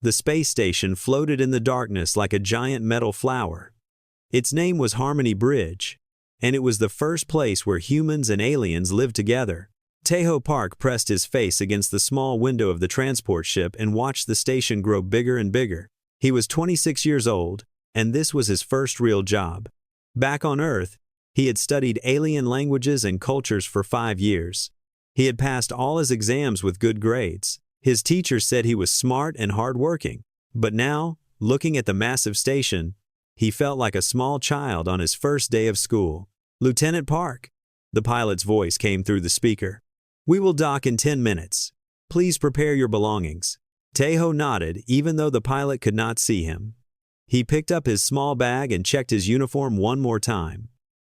The space station floated in the darkness like a giant metal flower. Its name was Harmony Bridge, and it was the first place where humans and aliens lived together. Taeho Park pressed his face against the small window of the transport ship and watched the station grow bigger and bigger. He was 26 years old, and this was his first real job. Back on Earth, he had studied alien languages and cultures for 5 years. He had passed all his exams with good grades. His teachers said he was smart and hardworking. But now, looking at the massive station, he felt like a small child on his first day of school. "Lieutenant Park," the pilot's voice came through the speaker. "We will dock in 10 minutes. Please prepare your belongings." Taeho nodded, even though the pilot could not see him. He picked up his small bag and checked his uniform one more time.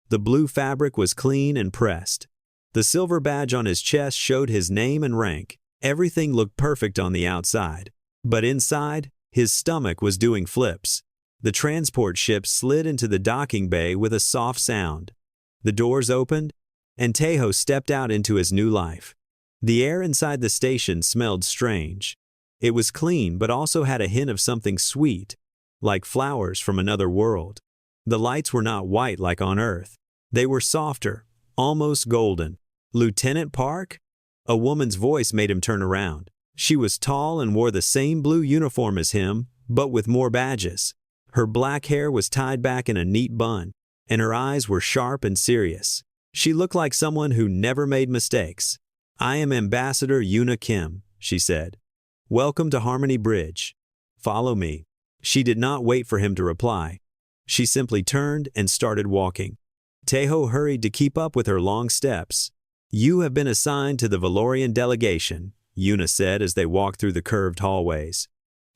The blue fabric was clean and pressed. The silver badge on his chest showed his name and rank. Everything looked perfect on the outside. But inside, his stomach was doing flips. The transport ship slid into the docking bay with a soft sound. The doors opened, and Taeho stepped out into his new life. The air inside the station smelled strange. It was clean but also had a hint of something sweet, like flowers from another world. The lights were not white like on Earth. They were softer, almost golden. "Lieutenant Park?" A woman's voice made him turn around. She was tall and wore the same blue uniform as him, but with more badges. Her black hair was tied back in a neat bun, and her eyes were sharp and serious. She looked like someone who never made mistakes. "I am Ambassador Yuna Kim," she said. "Welcome to Harmony Bridge. Follow me." She did not wait for him to reply. She simply turned and started walking. Taeho hurried to keep up with her long steps. "You have been assigned to the Valorian delegation," Yuna said as they walked through the curved hallways.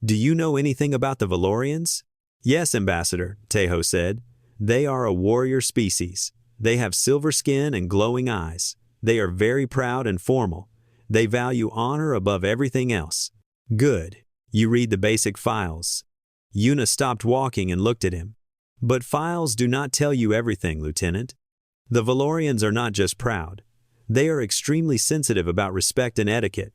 "Do you know anything about the Valorians?" "Yes, Ambassador," Taeho said. "They are a warrior species. They have silver skin and glowing eyes. They are very proud and formal. They value honor above everything else." "Good. You read the basic files." Yuna stopped walking and looked at him. "But files do not tell you everything, Lieutenant. The Valorians are not just proud. They are extremely sensitive about respect and etiquette.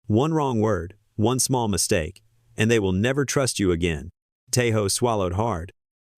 One wrong word, one small mistake, and they will never trust you again." Taeho swallowed hard.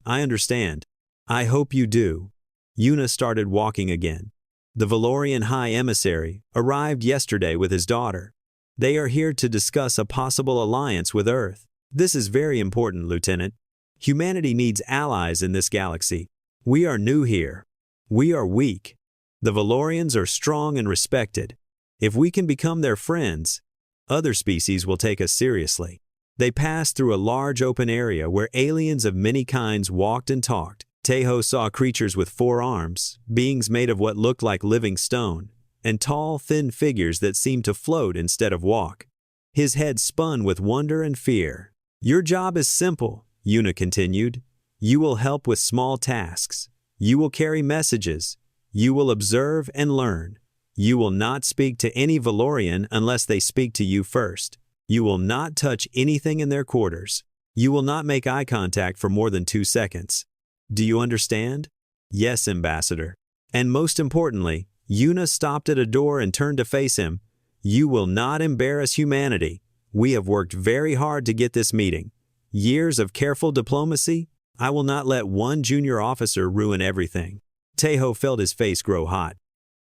"I understand. I hope you do." Yuna started walking again. The Valorian High Emissary arrived yesterday with his daughter. They are here to discuss a possible alliance with Earth. "This is very important, Lieutenant. Humanity needs allies in this galaxy. We are new here. We are weak. The Valorians are strong and respected. If we can become their friends, other species will take us seriously." They passed through a large open area where aliens of many kinds walked and talked. Taeho saw creatures with 4 arms, beings made of what looked like living stone, and tall, thin figures that seemed to float instead of walk. His head spun with wonder and fear. "Your job is simple," Yuna continued. "You will help with small tasks. You will carry messages. You will observe and learn. You will not speak to any Valorian unless they speak to you first. You will not touch anything in their quarters. You will not make eye contact for more than 2 seconds. Do you understand?" "Yes, Ambassador." And most importantly, Yuna stopped at a door and turned to face him. "You will not embarrass humanity. We have worked very hard to get this meeting. Years of careful diplomacy. I will not let one junior officer ruin everything." Taeho felt his face grow hot.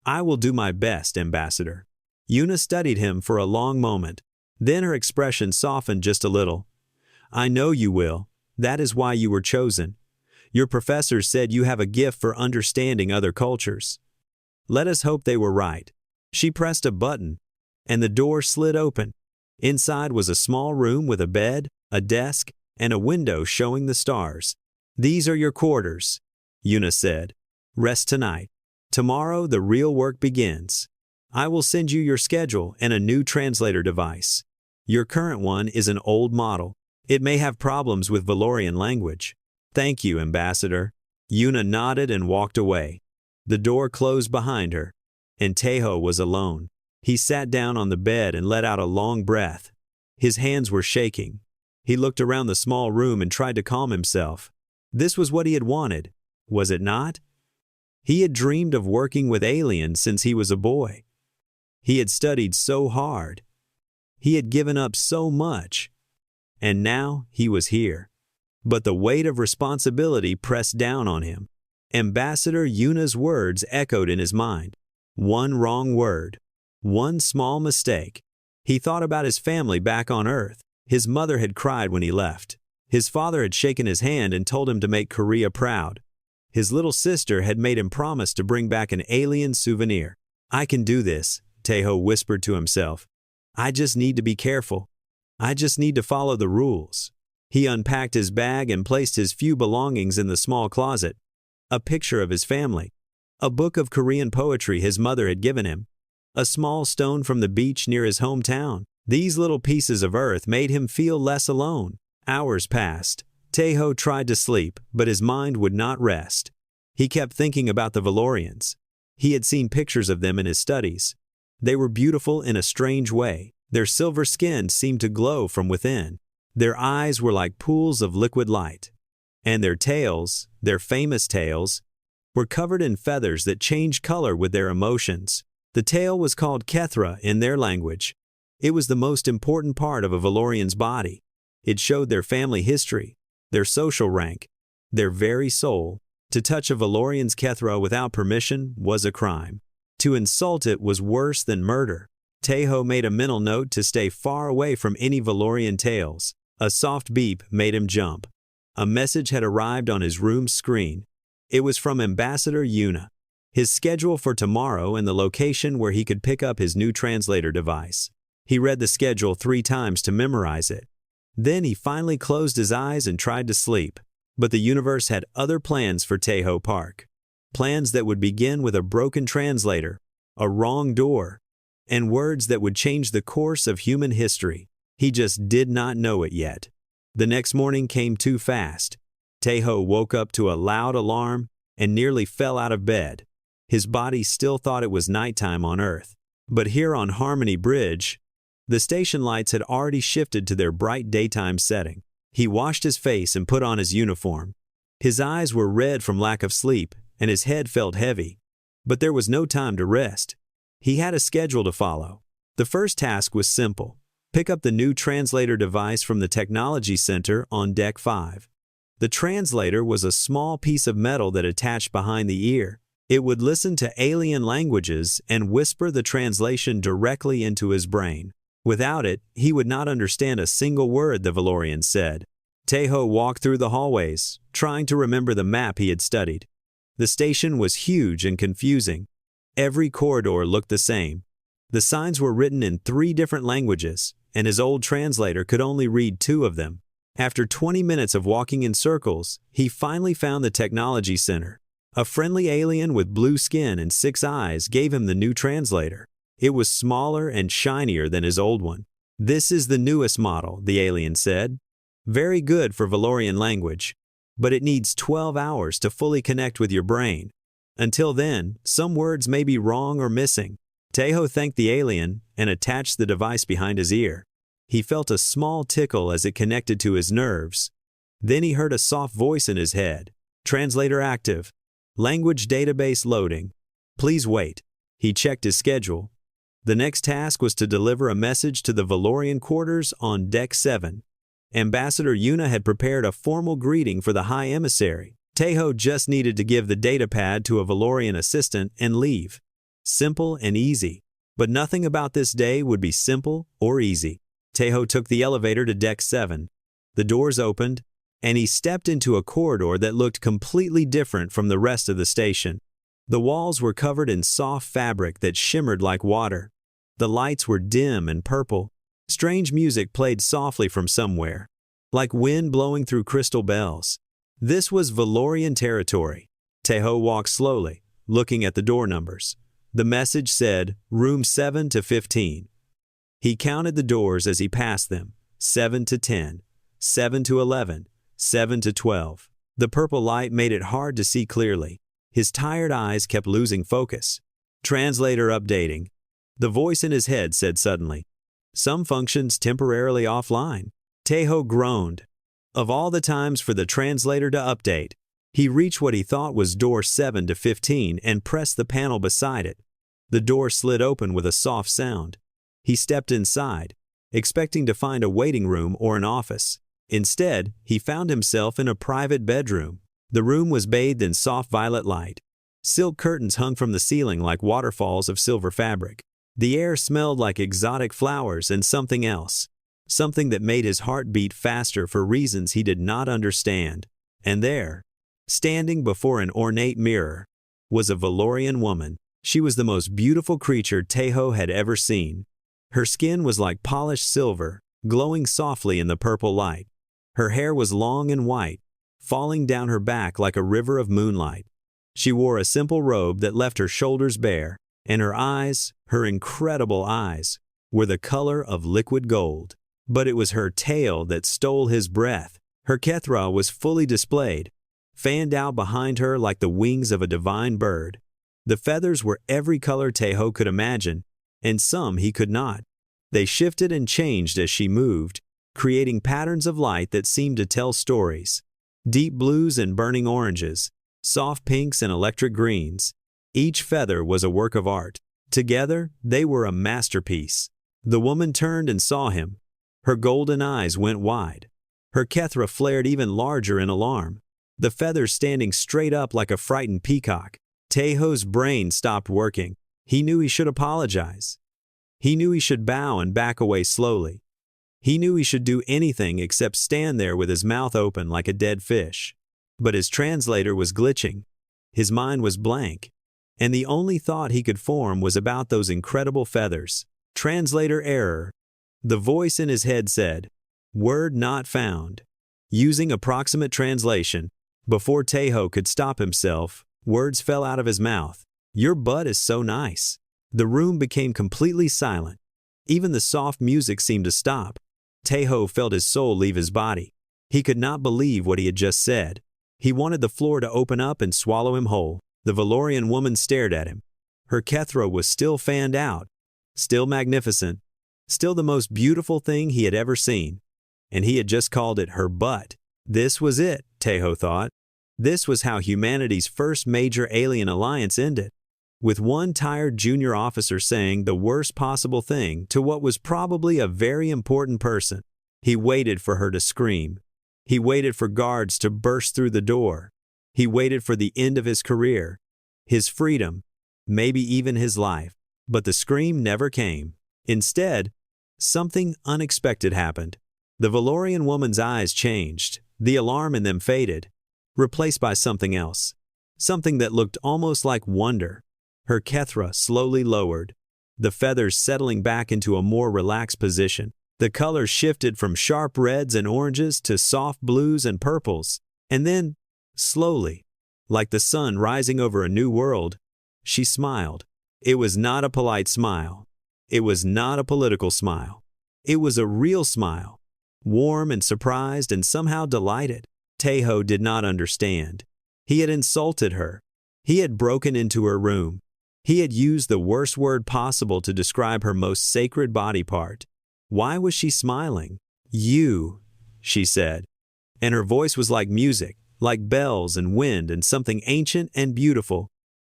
"I will do my best, Ambassador." Yuna studied him for a long moment. Then her expression softened just a little. "I know you will. That is why you were chosen. Your professors said you have a gift for understanding other cultures. Let us hope they were right." She pressed a button, and the door slid open. Inside was a small room with a bed, a desk, and a window showing the stars. "These are your quarters," Yuna said. "Rest tonight. Tomorrow the real work begins. I will send you your schedule and a new translator device. Your current one is an old model. It may have problems with Valorian language." "Thank you, Ambassador." Yuna nodded and walked away. The door closed behind her, and Taeho was alone. He sat down on the bed and let out a long breath. His hands were shaking. He looked around the small room and tried to calm himself. This was what he had wanted, was it not? He had dreamed of working with aliens since he was a boy. He had studied so hard. He had given up so much. and now he was here. But the weight of responsibility pressed down on him. Ambassador Yuna's words echoed in his mind. One wrong word. One small mistake. He thought about his family back on Earth. His mother had cried when he left. His father had shaken his hand and told him to make Korea proud. His little sister had made him promise to bring back an alien souvenir. I can do this, Taeho whispered to himself. I just need to be careful. I just need to follow the rules. He unpacked his bag and placed his few belongings in the small closet. A picture of his family. A book of Korean poetry his mother had given him. A small stone from the beach near his hometown. These little pieces of earth made him feel less alone. Hours passed. Taeho tried to sleep, but his mind would not rest. He kept thinking about the Valorians. He had seen pictures of them in his studies. They were beautiful in a strange way. Their silver skin seemed to glow from within. Their eyes were like pools of liquid light. And their tails, their famous tails, were covered in feathers that changed color with their emotions. The tail was called Kethra in their language. It was the most important part of a Valorian's body. It showed their family history, their social rank, their very soul. To touch a Valorian's Kethra without permission was a crime. To insult it was worse than murder. Taeho made a mental note to stay far away from any Valorian tails. A soft beep made him jump. A message had arrived on his room's screen. It was from Ambassador Yuna. His schedule for tomorrow and the location where he could pick up his new translator device. He read the schedule 3 times to memorize it. Then he finally closed his eyes and tried to sleep. But the universe had other plans for Taeho Park. Plans that would begin with a broken translator, a wrong door, and words that would change the course of human history. He just did not know it yet. The next morning came too fast. Taeho woke up to a loud alarm and nearly fell out of bed. His body still thought it was nighttime on Earth. But here on Harmony Bridge, the station lights had already shifted to their bright daytime setting. He washed his face and put on his uniform. His eyes were red from lack of sleep, and his head felt heavy. But there was no time to rest. He had a schedule to follow. The first task was simple. Pick up the new translator device from the Technology Center on Deck 5. The translator was a small piece of metal that attached behind the ear. It would listen to alien languages and whisper the translation directly into his brain. Without it, he would not understand a single word the Valorian said. Taeho walked through the hallways, trying to remember the map he had studied. The station was huge and confusing. Every corridor looked the same. The signs were written in 3 different languages, and his old translator could only read 2 of them. After 20 minutes of walking in circles, he finally found the Technology Center. A friendly alien with blue skin and 6 eyes gave him the new translator. It was smaller and shinier than his old one. This is the newest model, the alien said. Very good for Valorian language, but it needs 12 hours to fully connect with your brain. Until then, some words may be wrong or missing. Taeho thanked the alien and attached the device behind his ear. He felt a small tickle as it connected to his nerves. Then he heard a soft voice in his head. Translator active. Language database loading. Please wait. He checked his schedule. The next task was to deliver a message to the Valorian quarters on Deck 7. Ambassador Yuna had prepared a formal greeting for the High Emissary. Taeho just needed to give the datapad to a Valorian assistant and leave. Simple and easy. But nothing about this day would be simple or easy. Taeho took the elevator to Deck 7. The doors opened, and he stepped into a corridor that looked completely different from the rest of the station. The walls were covered in soft fabric that shimmered like water. The lights were dim and purple. Strange music played softly from somewhere, like wind blowing through crystal bells. This was Valorian territory. Taeho walked slowly, looking at the door numbers. The message said, Room 7 to 15. He counted the doors as he passed them, 7 to 10, 7 to 11, 7 to 12. The purple light made it hard to see clearly. His tired eyes kept losing focus. Translator updating. The voice in his head said suddenly, Some functions temporarily offline. Taeho groaned. Of all the times for the translator to update, he reached what he thought was door 7 to 15 and pressed the panel beside it. The door slid open with a soft sound. He stepped inside, expecting to find a waiting room or an office. Instead, he found himself in a private bedroom. The room was bathed in soft violet light. Silk curtains hung from the ceiling like waterfalls of silver fabric. The air smelled like exotic flowers and something else. Something that made his heart beat faster for reasons he did not understand. And there, standing before an ornate mirror, was a Valorian woman. She was the most beautiful creature Tejo had ever seen. Her skin was like polished silver, glowing softly in the purple light. Her hair was long and white, falling down her back like a river of moonlight. She wore a simple robe that left her shoulders bare, and her eyes, her incredible eyes, were the color of liquid gold. But it was her tail that stole his breath. Her kethra was fully displayed, fanned out behind her like the wings of a divine bird. The feathers were every color Tejo could imagine, and some he could not. They shifted and changed as she moved, creating patterns of light that seemed to tell stories. Deep blues and burning oranges, soft pinks and electric greens. Each feather was a work of art. Together, they were a masterpiece. The woman turned and saw him. Her golden eyes went wide. Her kethra flared even larger in alarm, the feathers standing straight up like a frightened peacock. Tejo's brain stopped working. He knew he should apologize. He knew he should bow and back away slowly. He knew he should do anything except stand there with his mouth open like a dead fish. But his translator was glitching. His mind was blank. And the only thought he could form was about those incredible feathers. Translator error. The voice in his head said, "Word not found." Using approximate translation, before Tejo could stop himself, words fell out of his mouth. "Your butt is so nice." The room became completely silent. Even the soft music seemed to stop. Tejo felt his soul leave his body. He could not believe what he had just said. He wanted the floor to open up and swallow him whole. The Valorian woman stared at him. Her kethra was still fanned out, still magnificent, still the most beautiful thing he had ever seen. And he had just called it her butt. This was it, Tejo thought. This was how humanity's first major alien alliance ended. With one tired junior officer saying the worst possible thing to what was probably a very important person. He waited for her to scream. He waited for guards to burst through the door. He waited for the end of his career, his freedom, maybe even his life. But the scream never came. Instead, something unexpected happened. The Valorian woman's eyes changed. The alarm in them faded, replaced by something else. Something that looked almost like wonder. Her kethra slowly lowered, the feathers settling back into a more relaxed position. The colors shifted from sharp reds and oranges to soft blues and purples. And then, slowly, like the sun rising over a new world, she smiled. It was not a polite smile. It was not a political smile. It was a real smile, warm and surprised and somehow delighted. Tejo did not understand. He had insulted her. He had broken into her room. He had used the worst word possible to describe her most sacred body part. Why was she smiling? "You," she said. And her voice was like music, like bells and wind and something ancient and beautiful.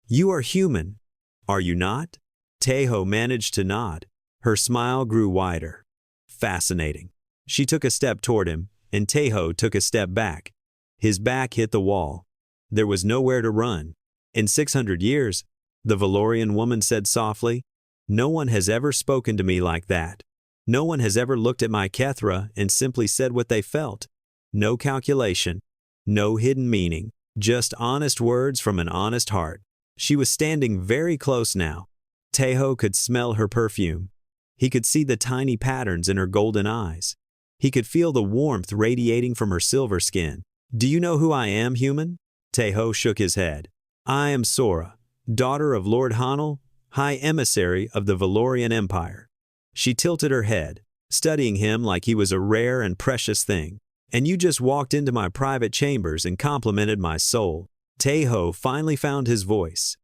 "You are human, are you not?" Tejo managed to nod. Her smile grew wider. Fascinating. She took a step toward him, and Tejo took a step back. His back hit the wall. There was nowhere to run. "In 600 years, the Valorian woman said softly, "no one has ever spoken to me like that. No one has ever looked at my kethra and simply said what they felt. No calculation, no hidden meaning, just honest words from an honest heart." She was standing very close now. Tejo could smell her perfume. He could see the tiny patterns in her golden eyes. He could feel the warmth radiating from her silver skin. "Do you know who I am, human?" Tejo shook his head. "I am Sora, daughter of Lord Hanel, High Emissary of the Valorian Empire." She tilted her head, studying him like he was a rare and precious thing. "And you just walked into my private chambers and complimented my soul." Tejo finally found his voice.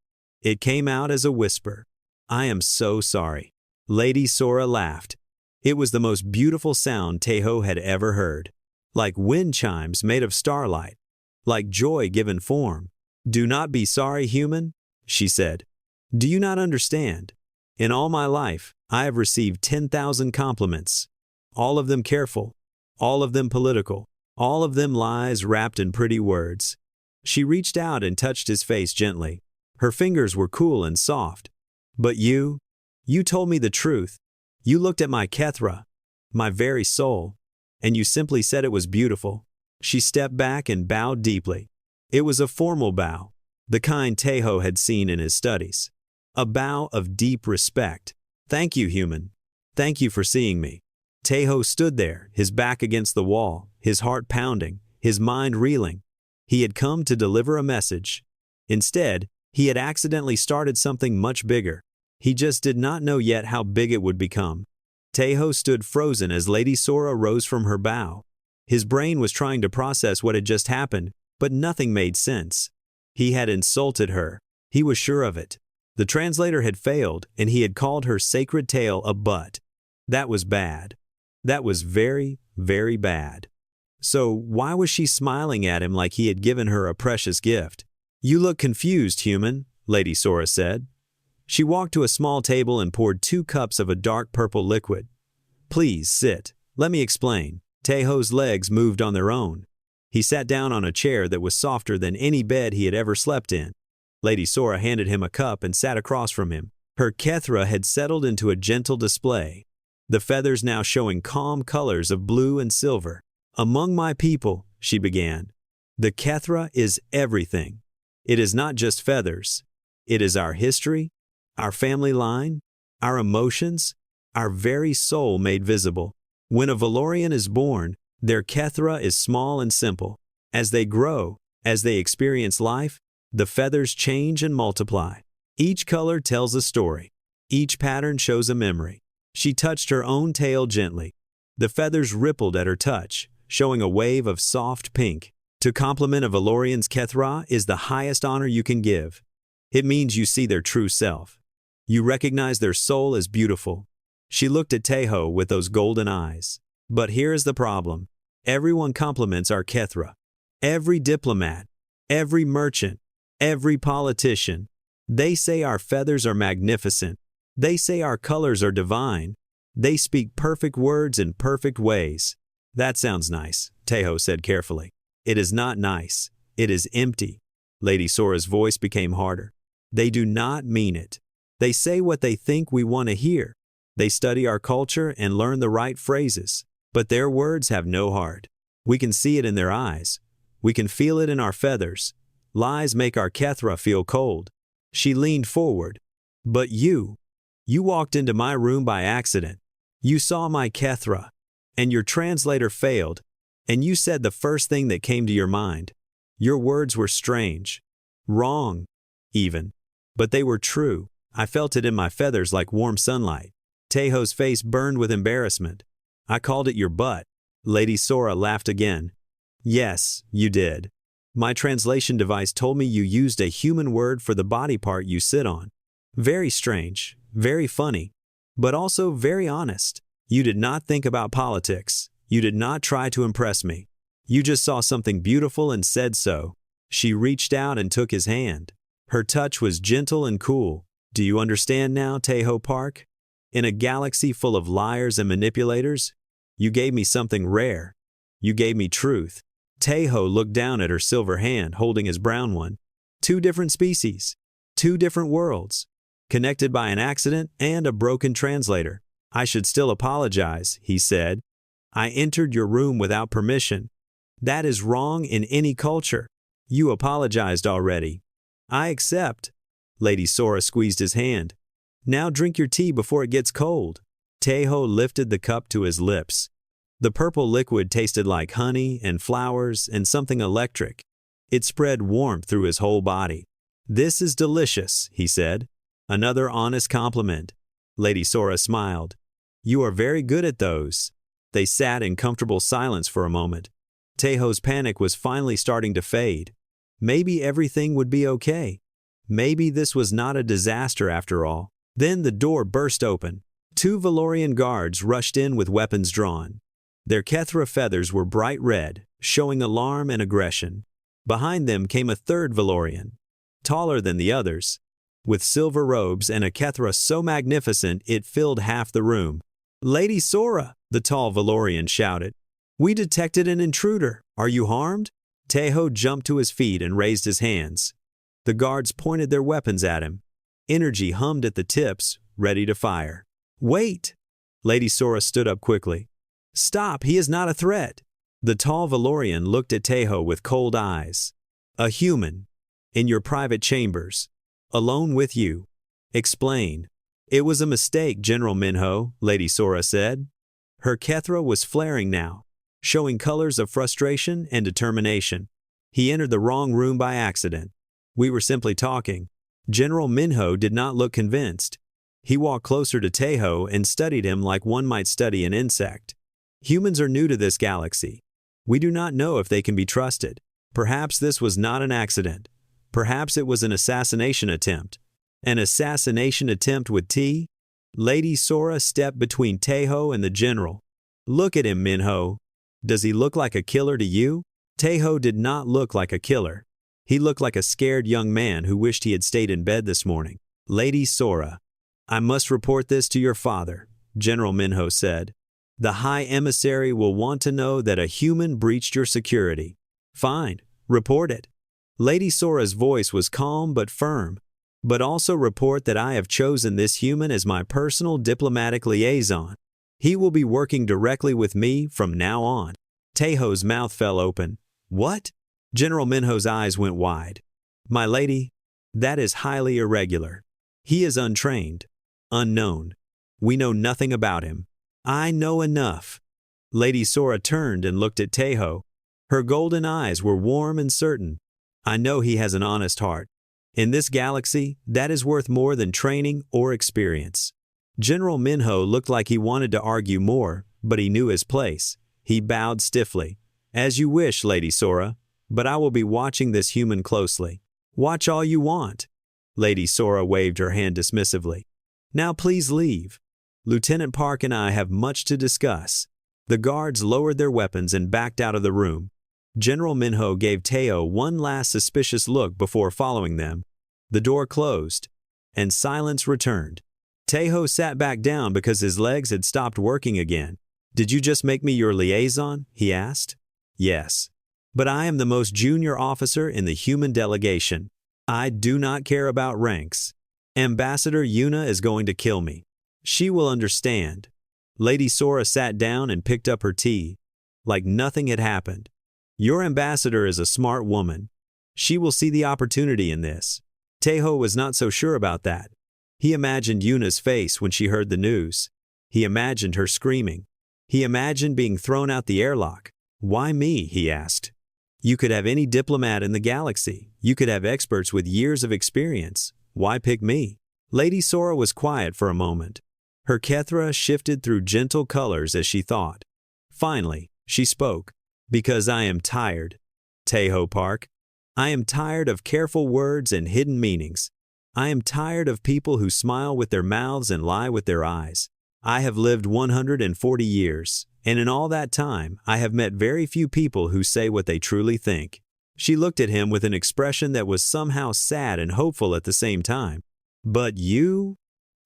It came out as a whisper. "I am so sorry." Lady Sora laughed. It was the most beautiful sound Tejo had ever heard. Like wind chimes made of starlight. Like joy given form. "Do not be sorry, human," she said. "Do you not understand? In all my life, I have received 10,000 compliments. All of them careful. All of them political. All of them lies wrapped in pretty words. She reached out and touched his face gently. Her fingers were cool and soft. But you told me the truth. You looked at my Kethra, my very soul, and you simply said it was beautiful. She stepped back and bowed deeply. It was a formal bow, the kind Tahoe had seen in his studies. A bow of deep respect. Thank you, human. Thank you for seeing me. Tahoe stood there, his back against the wall, his heart pounding, his mind reeling. He had come to deliver a message. Instead, he had accidentally started something much bigger. He just did not know yet how big it would become. Tahoe stood frozen as Lady Sora rose from her bow. His brain was trying to process what had just happened, but nothing made sense. He had insulted her. He was sure of it. The translator had failed, and he had called her sacred tale a butt. That was bad. That was very, very bad. So why was she smiling at him like he had given her a precious gift? You look confused, human, Lady Sora said. She walked to a small table and poured 2 cups of a dark purple liquid. Please sit. Let me explain. Tahoe's legs moved on their own. He sat down on a chair that was softer than any bed he had ever slept in. Lady Sora handed him a cup and sat across from him. Her Kethra had settled into a gentle display, the feathers now showing calm colors of blue and silver. Among my people, she began, the Kethra is everything. It is not just feathers. It is our history, our family line, our emotions, our very soul made visible. When a Valorian is born, their Kethra is small and simple. As they grow, as they experience life, the feathers change and multiply. Each color tells a story. Each pattern shows a memory. She touched her own tail gently. The feathers rippled at her touch, showing a wave of soft pink. To compliment a Valorian's Kethra is the highest honor you can give. It means you see their true self. You recognize their soul as beautiful. She looked at Tahoe with those golden eyes. But here is the problem. Everyone compliments our Kethra. Every diplomat, every merchant, every politician. They say our feathers are magnificent. They say our colors are divine. They speak perfect words in perfect ways. That sounds nice, Tahoe said carefully. It is not nice. It is empty. Lady Sora's voice became harder. They do not mean it. They say what they think we want to hear. They study our culture and learn the right phrases, but their words have no heart. We can see it in their eyes. We can feel it in our feathers. Lies make our Kethra feel cold. She leaned forward. But you walked into my room by accident. You saw my Kethra, and your translator failed, and you said the first thing that came to your mind. Your words were strange, wrong, even, but they were true. I felt it in my feathers like warm sunlight. Tahoe's face burned with embarrassment. I called it your butt. Lady Sora laughed again. Yes, you did. My translation device told me you used a human word for the body part you sit on. Very strange, very funny, but also very honest. You did not think about politics. You did not try to impress me. You just saw something beautiful and said so. She reached out and took his hand. Her touch was gentle and cool. Do you understand now, Tahoe Park? In a galaxy full of liars and manipulators, you gave me something rare. You gave me truth. Tahoe looked down at her silver hand holding his brown one. 2 different species, 2 different worlds, connected by an accident and a broken translator. I should still apologize, he said. I entered your room without permission. That is wrong in any culture. You apologized already. I accept. Lady Sora squeezed his hand. Now drink your tea before it gets cold. Tahoe lifted the cup to his lips. The purple liquid tasted like honey and flowers and something electric. It spread warmth through his whole body. This is delicious, he said. Another honest compliment. Lady Sora smiled. You are very good at those. They sat in comfortable silence for a moment. Tahoe's panic was finally starting to fade. Maybe everything would be okay. Maybe this was not a disaster after all. Then the door burst open. 2 Valorian guards rushed in with weapons drawn. Their Kethra feathers were bright red, showing alarm and aggression. Behind them came a 3rd Valorian, taller than the others, with silver robes and a Kethra so magnificent it filled half the room. Lady Sora, the tall Valorian shouted. We detected an intruder. Are you harmed? Teho jumped to his feet and raised his hands. The guards pointed their weapons at him. Energy hummed at the tips, ready to fire. Wait! Lady Sora stood up quickly. Stop, he is not a threat. The tall Valorian looked at Teho with cold eyes. A human. In your private chambers. Alone with you. Explain. It was a mistake, General Minho, Lady Sora said. Her Kethra was flaring now, showing colors of frustration and determination. He entered the wrong room by accident. We were simply talking. General Minho did not look convinced. He walked closer to Teho and studied him like one might study an insect. Humans are new to this galaxy. We do not know if they can be trusted. Perhaps this was not an accident. Perhaps it was an assassination attempt. An assassination attempt with T? Lady Sora stepped between Teho and the general. Look at him, Minho. Does he look like a killer to you? Teho did not look like a killer. He looked like a scared young man who wished he had stayed in bed this morning. Lady Sora. I must report this to your father, General Minho said. The High Emissary will want to know that a human breached your security. Fine, report it. Lady Sora's voice was calm but firm. But also report that I have chosen this human as my personal diplomatic liaison. He will be working directly with me from now on. Teho's mouth fell open. What? General Minho's eyes went wide. My lady, that is highly irregular. He is untrained. Unknown. We know nothing about him. I know enough. Lady Sora turned and looked at Teho. Her golden eyes were warm and certain. I know he has an honest heart. In this galaxy, that is worth more than training or experience. General Minho looked like he wanted to argue more, but he knew his place. He bowed stiffly. As you wish, Lady Sora, but I will be watching this human closely. Watch all you want. Lady Sora waved her hand dismissively. Now please leave. Lieutenant Park and I have much to discuss. The guards lowered their weapons and backed out of the room. General Minho gave Teho one last suspicious look before following them. The door closed, and silence returned. Teho sat back down because his legs had stopped working again. Did you just make me your liaison? He asked. Yes. But I am the most junior officer in the human delegation. I do not care about ranks. Ambassador Yuna is going to kill me. She will understand. Lady Sora sat down and picked up her tea, like nothing had happened. Your ambassador is a smart woman. She will see the opportunity in this. Teho was not so sure about that. He imagined Yuna's face when she heard the news. He imagined her screaming. He imagined being thrown out the airlock. Why me? He asked. You could have any diplomat in the galaxy. You could have experts with years of experience. Why pick me? Lady Sora was quiet for a moment. Her Kethra shifted through gentle colors as she thought. Finally, she spoke. Because I am tired. Teho Park. I am tired of careful words and hidden meanings. I am tired of people who smile with their mouths and lie with their eyes. I have lived 140 years, and in all that time, I have met very few people who say what they truly think. She looked at him with an expression that was somehow sad and hopeful at the same time. But you?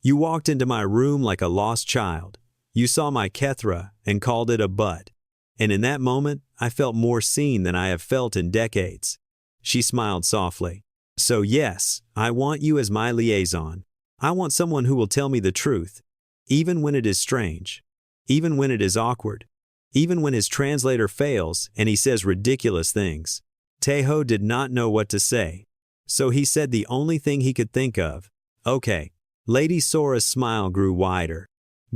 You walked into my room like a lost child. You saw my Kethra and called it a butt. And in that moment, I felt more seen than I have felt in decades. She smiled softly. So yes, I want you as my liaison. I want someone who will tell me the truth, even when it is strange, even when it is awkward, even when his translator fails and he says ridiculous things. Teho did not know what to say, so he said the only thing he could think of. Okay. Lady Sora's smile grew wider.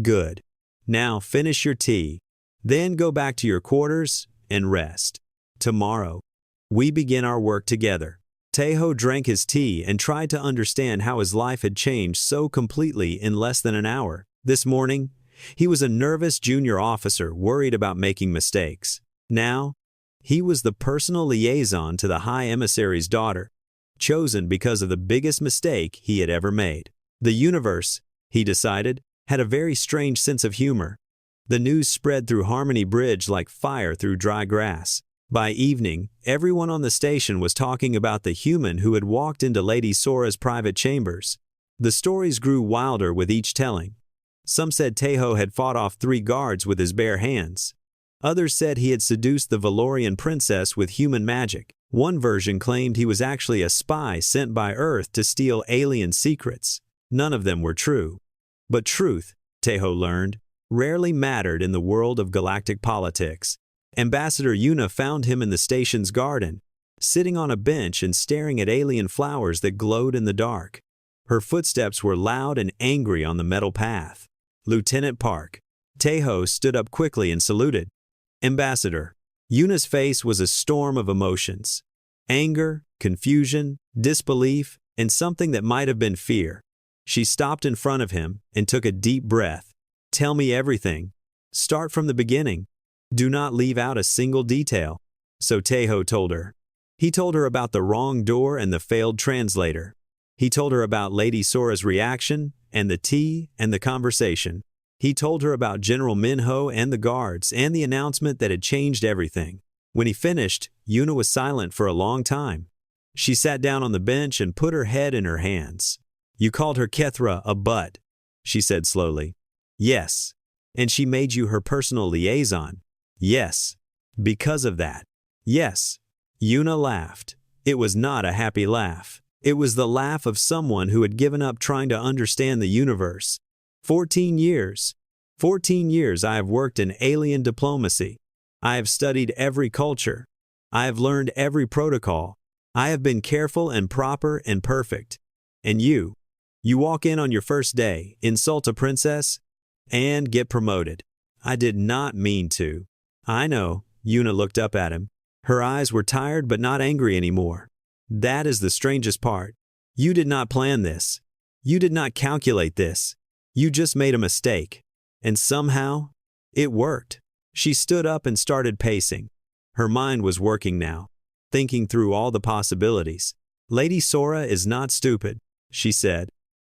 Good. Now finish your tea. Then go back to your quarters and rest. Tomorrow, we begin our work together. Teho drank his tea and tried to understand how his life had changed so completely in less than an hour. This morning, he was a nervous junior officer worried about making mistakes. Now, he was the personal liaison to the High Emissary's daughter, chosen because of the biggest mistake he had ever made. The universe, he decided, had a very strange sense of humor. The news spread through Harmony Bridge like fire through dry grass. By evening, everyone on the station was talking about the human who had walked into Lady Sora's private chambers. The stories grew wilder with each telling. Some said Teho had fought off 3 guards with his bare hands. Others said he had seduced the Valorian princess with human magic. One version claimed he was actually a spy sent by Earth to steal alien secrets. None of them were true. But truth, Tejo learned, rarely mattered in the world of galactic politics. Ambassador Yuna found him in the station's garden, sitting on a bench and staring at alien flowers that glowed in the dark. Her footsteps were loud and angry on the metal path. Lieutenant Park. Tejo stood up quickly and saluted. Ambassador. Yuna's face was a storm of emotions. Anger, confusion, disbelief, and something that might have been fear. She stopped in front of him and took a deep breath. Tell me everything. Start from the beginning. Do not leave out a single detail. So Tejo told her. He told her about the wrong door and the failed translator. He told her about Lady Sora's reaction, and the tea, and the conversation. He told her about General Minho and the guards, and the announcement that had changed everything. When he finished, Yuna was silent for a long time. She sat down on the bench and put her head in her hands. You called her Kethra a butt, she said slowly. Yes. And she made you her personal liaison. Yes. Because of that. Yes. Yuna laughed. It was not a happy laugh. It was the laugh of someone who had given up trying to understand the universe. 14 years. 14 years I have worked in alien diplomacy. I have studied every culture. I have learned every protocol. I have been careful and proper and perfect. And you walk in on your first day, insult a princess, and get promoted. I did not mean to. I know. Yuna looked up at him. Her eyes were tired but not angry anymore. That is the strangest part. You did not plan this. You did not calculate this. You just made a mistake. And somehow, it worked. She stood up and started pacing. Her mind was working now, thinking through all the possibilities. Lady Sora is not stupid, she said.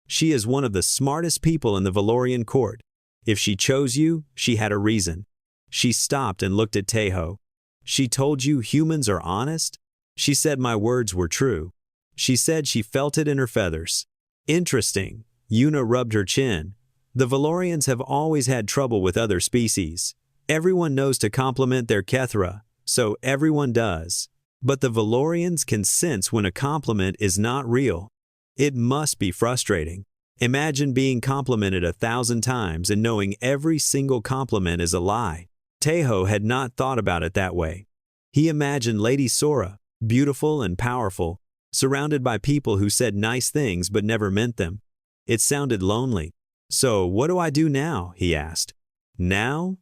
She is one of the smartest people in the Valorian court. If she chose you, she had a reason. She stopped and looked at Tejo. She told you humans are honest? She said my words were true. She said she felt it in her feathers. Interesting. Yuna rubbed her chin. The Valorians have always had trouble with other species. Everyone knows to compliment their Kethra, so everyone does. But the Valorians can sense when a compliment is not real. It must be frustrating. Imagine being complimented 1,000 times and knowing every single compliment is a lie. Tejo had not thought about it that way. He imagined Lady Sora, beautiful and powerful, surrounded by people who said nice things but never meant them. It sounded lonely. So what do I do now? He asked. Now?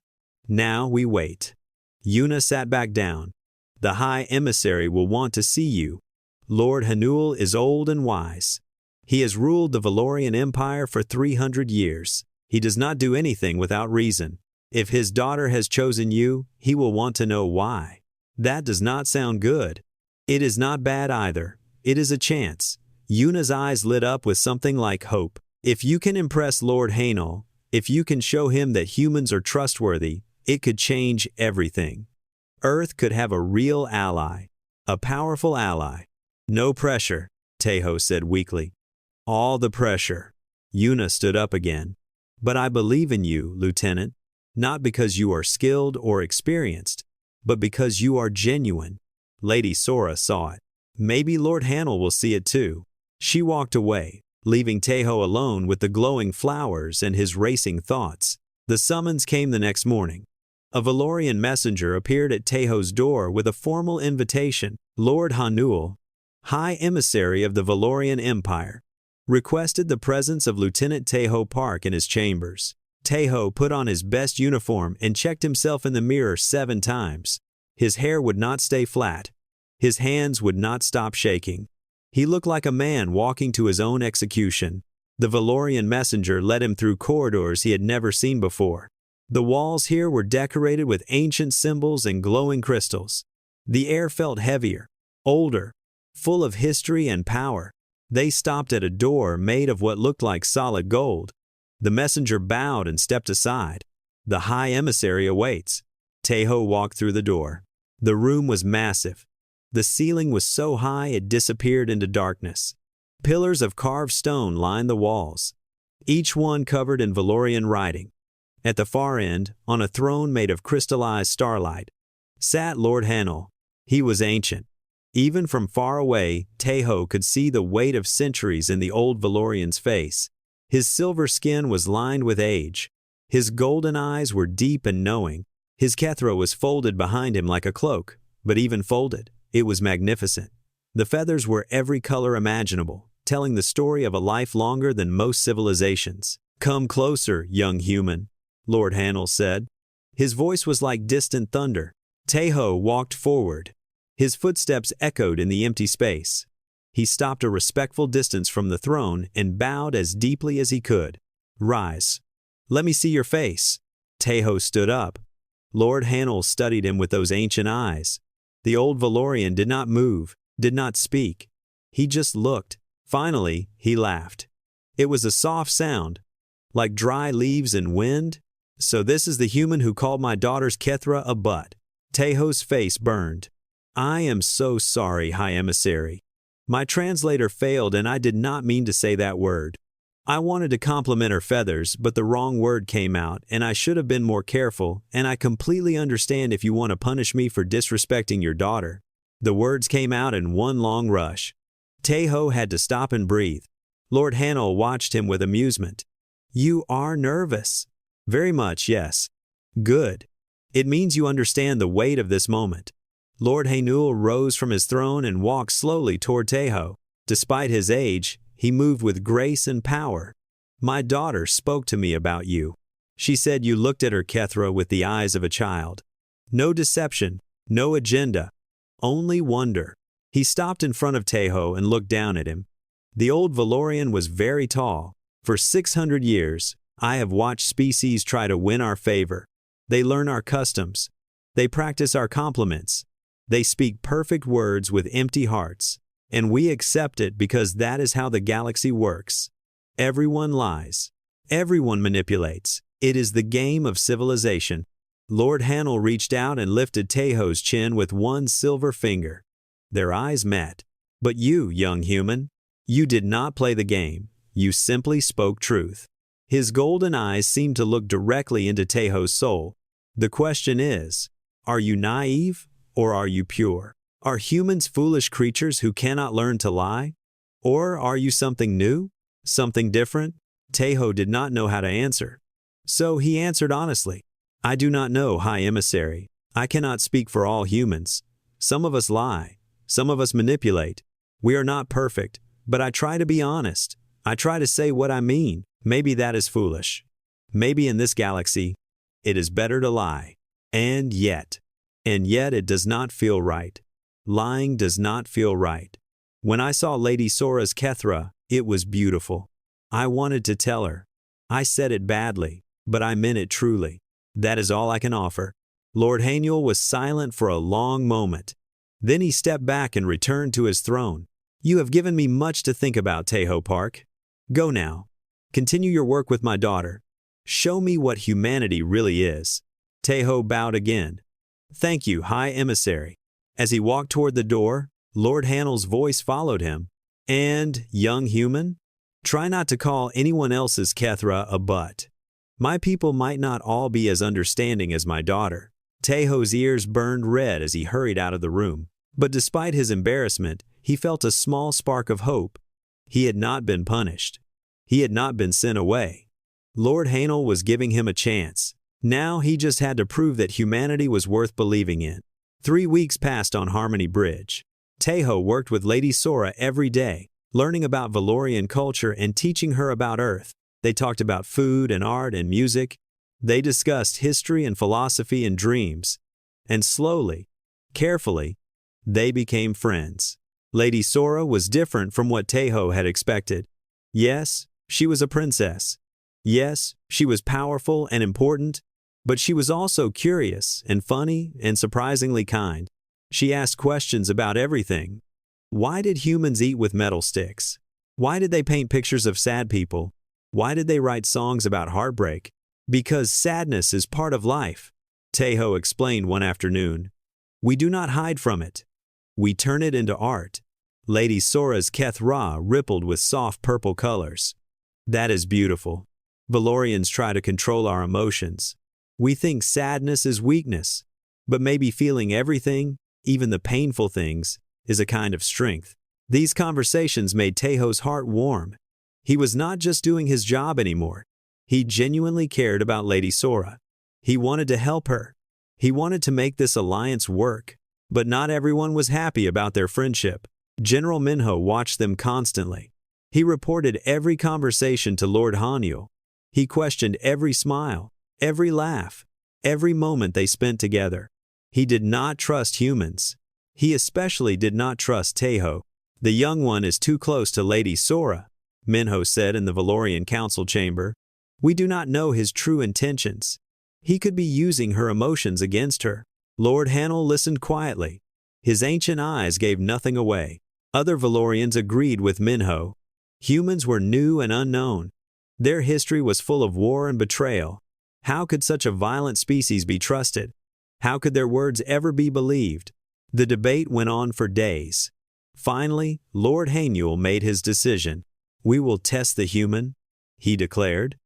Now we wait. Yuna sat back down. The High Emissary will want to see you. Lord Hanul is old and wise. He has ruled the Valorian Empire for 300 years. He does not do anything without reason. If his daughter has chosen you, he will want to know why. That does not sound good. It is not bad either. It is a chance. Yuna's eyes lit up with something like hope. If you can impress Lord Hanul, if you can show him that humans are trustworthy, it could change everything. Earth could have a real ally, a powerful ally. No pressure, Tejo said weakly. All the pressure. Yuna stood up again. But I believe in you, Lieutenant, not because you are skilled or experienced, but because you are genuine. Lady Sora saw it. Maybe Lord Hanul will see it too. She walked away, leaving Tejo alone with the glowing flowers and his racing thoughts. The summons came the next morning. A Valorian messenger appeared at Tejo's door with a formal invitation. Lord Hanul, High Emissary of the Valorian Empire, requested the presence of Lieutenant Tejo Park in his chambers. Tejo put on his best uniform and checked himself in the mirror 7 times. His hair would not stay flat. His hands would not stop shaking. He looked like a man walking to his own execution. The Valorian messenger led him through corridors he had never seen before. The walls here were decorated with ancient symbols and glowing crystals. The air felt heavier, older, full of history and power. They stopped at a door made of what looked like solid gold. The messenger bowed and stepped aside. The High Emissary awaits. Tejo walked through the door. The room was massive. The ceiling was so high it disappeared into darkness. Pillars of carved stone lined the walls, each one covered in Valorian writing. At the far end, on a throne made of crystallized starlight, sat Lord Hanel. He was ancient. Even from far away, Tejo could see the weight of centuries in the old Valorian's face. His silver skin was lined with age. His golden eyes were deep and knowing. His kethra was folded behind him like a cloak, but even folded, it was magnificent. The feathers were every color imaginable, telling the story of a life longer than most civilizations. "Come closer, young human," Lord Hanel said. His voice was like distant thunder. Tejo walked forward. His footsteps echoed in the empty space. He stopped a respectful distance from the throne and bowed as deeply as he could. "Rise. Let me see your face." Tejo stood up. Lord Hanel studied him with those ancient eyes. The old Valorian did not move, did not speak. He just looked. Finally, he laughed. It was a soft sound, like dry leaves in wind. "So this is the human who called my daughter's kethra a butt." Tejo's face burned. "I am so sorry, High Emissary. My translator failed and I did not mean to say that word. I wanted to compliment her feathers, but the wrong word came out and I should have been more careful, and I completely understand if you want to punish me for disrespecting your daughter." The words came out in one long rush. Tejo had to stop and breathe. Lord Hanel watched him with amusement. "You are nervous." "Very much, yes." "Good. It means you understand the weight of this moment." Lord Hanul rose from his throne and walked slowly toward Tejo. Despite his age, he moved with grace and power. "My daughter spoke to me about you. She said you looked at her kethra with the eyes of a child. No deception, no agenda, only wonder." He stopped in front of Tejo and looked down at him. The old Valorian was very tall. "For 600 years, I have watched species try to win our favor. They learn our customs. They practice our compliments. They speak perfect words with empty hearts. And we accept it because that is how the galaxy works. Everyone lies. Everyone manipulates. It is the game of civilization." Lord Hanel reached out and lifted Tejo's chin with one silver finger. Their eyes met. "But you, young human, you did not play the game. You simply spoke truth." His golden eyes seemed to look directly into Tejo's soul. "The question is, are you naive or are you pure? Are humans foolish creatures who cannot learn to lie? Or are you something new? Something different?" Tejo did not know how to answer. So he answered honestly. "I do not know, High Emissary. I cannot speak for all humans. Some of us lie. Some of us manipulate. We are not perfect, but I try to be honest. I try to say what I mean. Maybe that is foolish. Maybe in this galaxy, it is better to lie. And yet it does not feel right. Lying does not feel right. When I saw Lady Sora's kethra, it was beautiful. I wanted to tell her. I said it badly, but I meant it truly. That is all I can offer." Lord Hanul was silent for a long moment. Then he stepped back and returned to his throne. "You have given me much to think about, Tejo Park. Go now. Continue your work with my daughter. Show me what humanity really is." Tejo bowed again. "Thank you, High Emissary." As he walked toward the door, Lord Hanel's voice followed him. "And, young human, try not to call anyone else's kethra a butt. My people might not all be as understanding as my daughter." Tejo's ears burned red as he hurried out of the room. But despite his embarrassment, he felt a small spark of hope. He had not been punished. He had not been sent away. Lord Hanel was giving him a chance. Now he just had to prove that humanity was worth believing in. 3 weeks passed on Harmony Bridge. Tejo worked with Lady Sora every day, learning about Valorian culture and teaching her about Earth. They talked about food and art and music. They discussed history and philosophy and dreams. And slowly, carefully, they became friends. Lady Sora was different from what Tejo had expected. Yes, she was a princess. Yes, she was powerful and important, but she was also curious and funny and surprisingly kind. She asked questions about everything. Why did humans eat with metal sticks? Why did they paint pictures of sad people? Why did they write songs about heartbreak? Because sadness is part of life, Tejo explained one afternoon. We do not hide from it. We turn it into art. Lady Sora's kethra rippled with soft purple colors. That is beautiful. Valorians try to control our emotions. We think sadness is weakness, but maybe feeling everything, even the painful things, is a kind of strength. These conversations made Teho's heart warm. He was not just doing his job anymore. He genuinely cared about Lady Sora. He wanted to help her. He wanted to make this alliance work. But not everyone was happy about their friendship. General Minho watched them constantly. He reported every conversation to Lord Haniel. He questioned every smile, every laugh, every moment they spent together. He did not trust humans. He especially did not trust Teho. "The young one is too close to Lady Sora," Minho said in the Valorian council chamber. "We do not know his true intentions. He could be using her emotions against her." Lord Haniel listened quietly. His ancient eyes gave nothing away. Other Valorians agreed with Minho. Humans were new and unknown. Their history was full of war and betrayal. How could such a violent species be trusted? How could their words ever be believed? The debate went on for days. Finally, Lord Haniel made his decision. "We will test the human," he declared.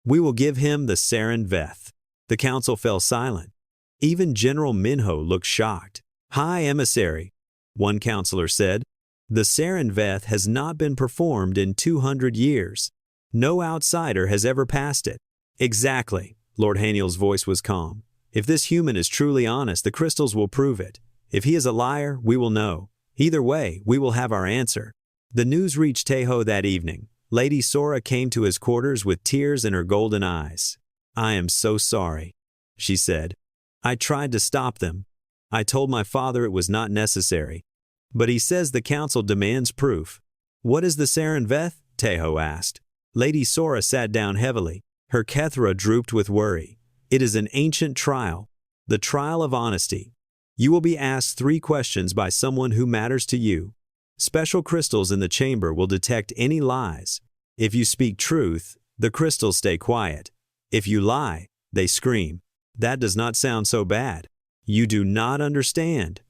"We will give him the Saren Veth." The council fell silent. Even General Minho looked shocked. "High Emissary," one counselor said, "the Saren Veth has not been performed in 200 years. No outsider has ever passed it." "Exactly," Lord Haniel's voice was calm. "If this human is truly honest, the crystals will prove it. If he is a liar, we will know. Either way, we will have our answer." The news reached Teho that evening. Lady Sora came to his quarters with tears in her golden eyes. "I am so sorry," she said. "I tried to stop them. I told my father it was not necessary. But he says the council demands proof." "What is the Saren Veth?" Teho asked. Lady Sora sat down heavily. Her Kethra drooped with worry. "It is an ancient trial, the trial of honesty. You will be asked 3 questions by someone who matters to you. Special crystals in the chamber will detect any lies. If you speak truth, the crystals stay quiet. If you lie, they scream." "That does not sound so bad." "You do not understand."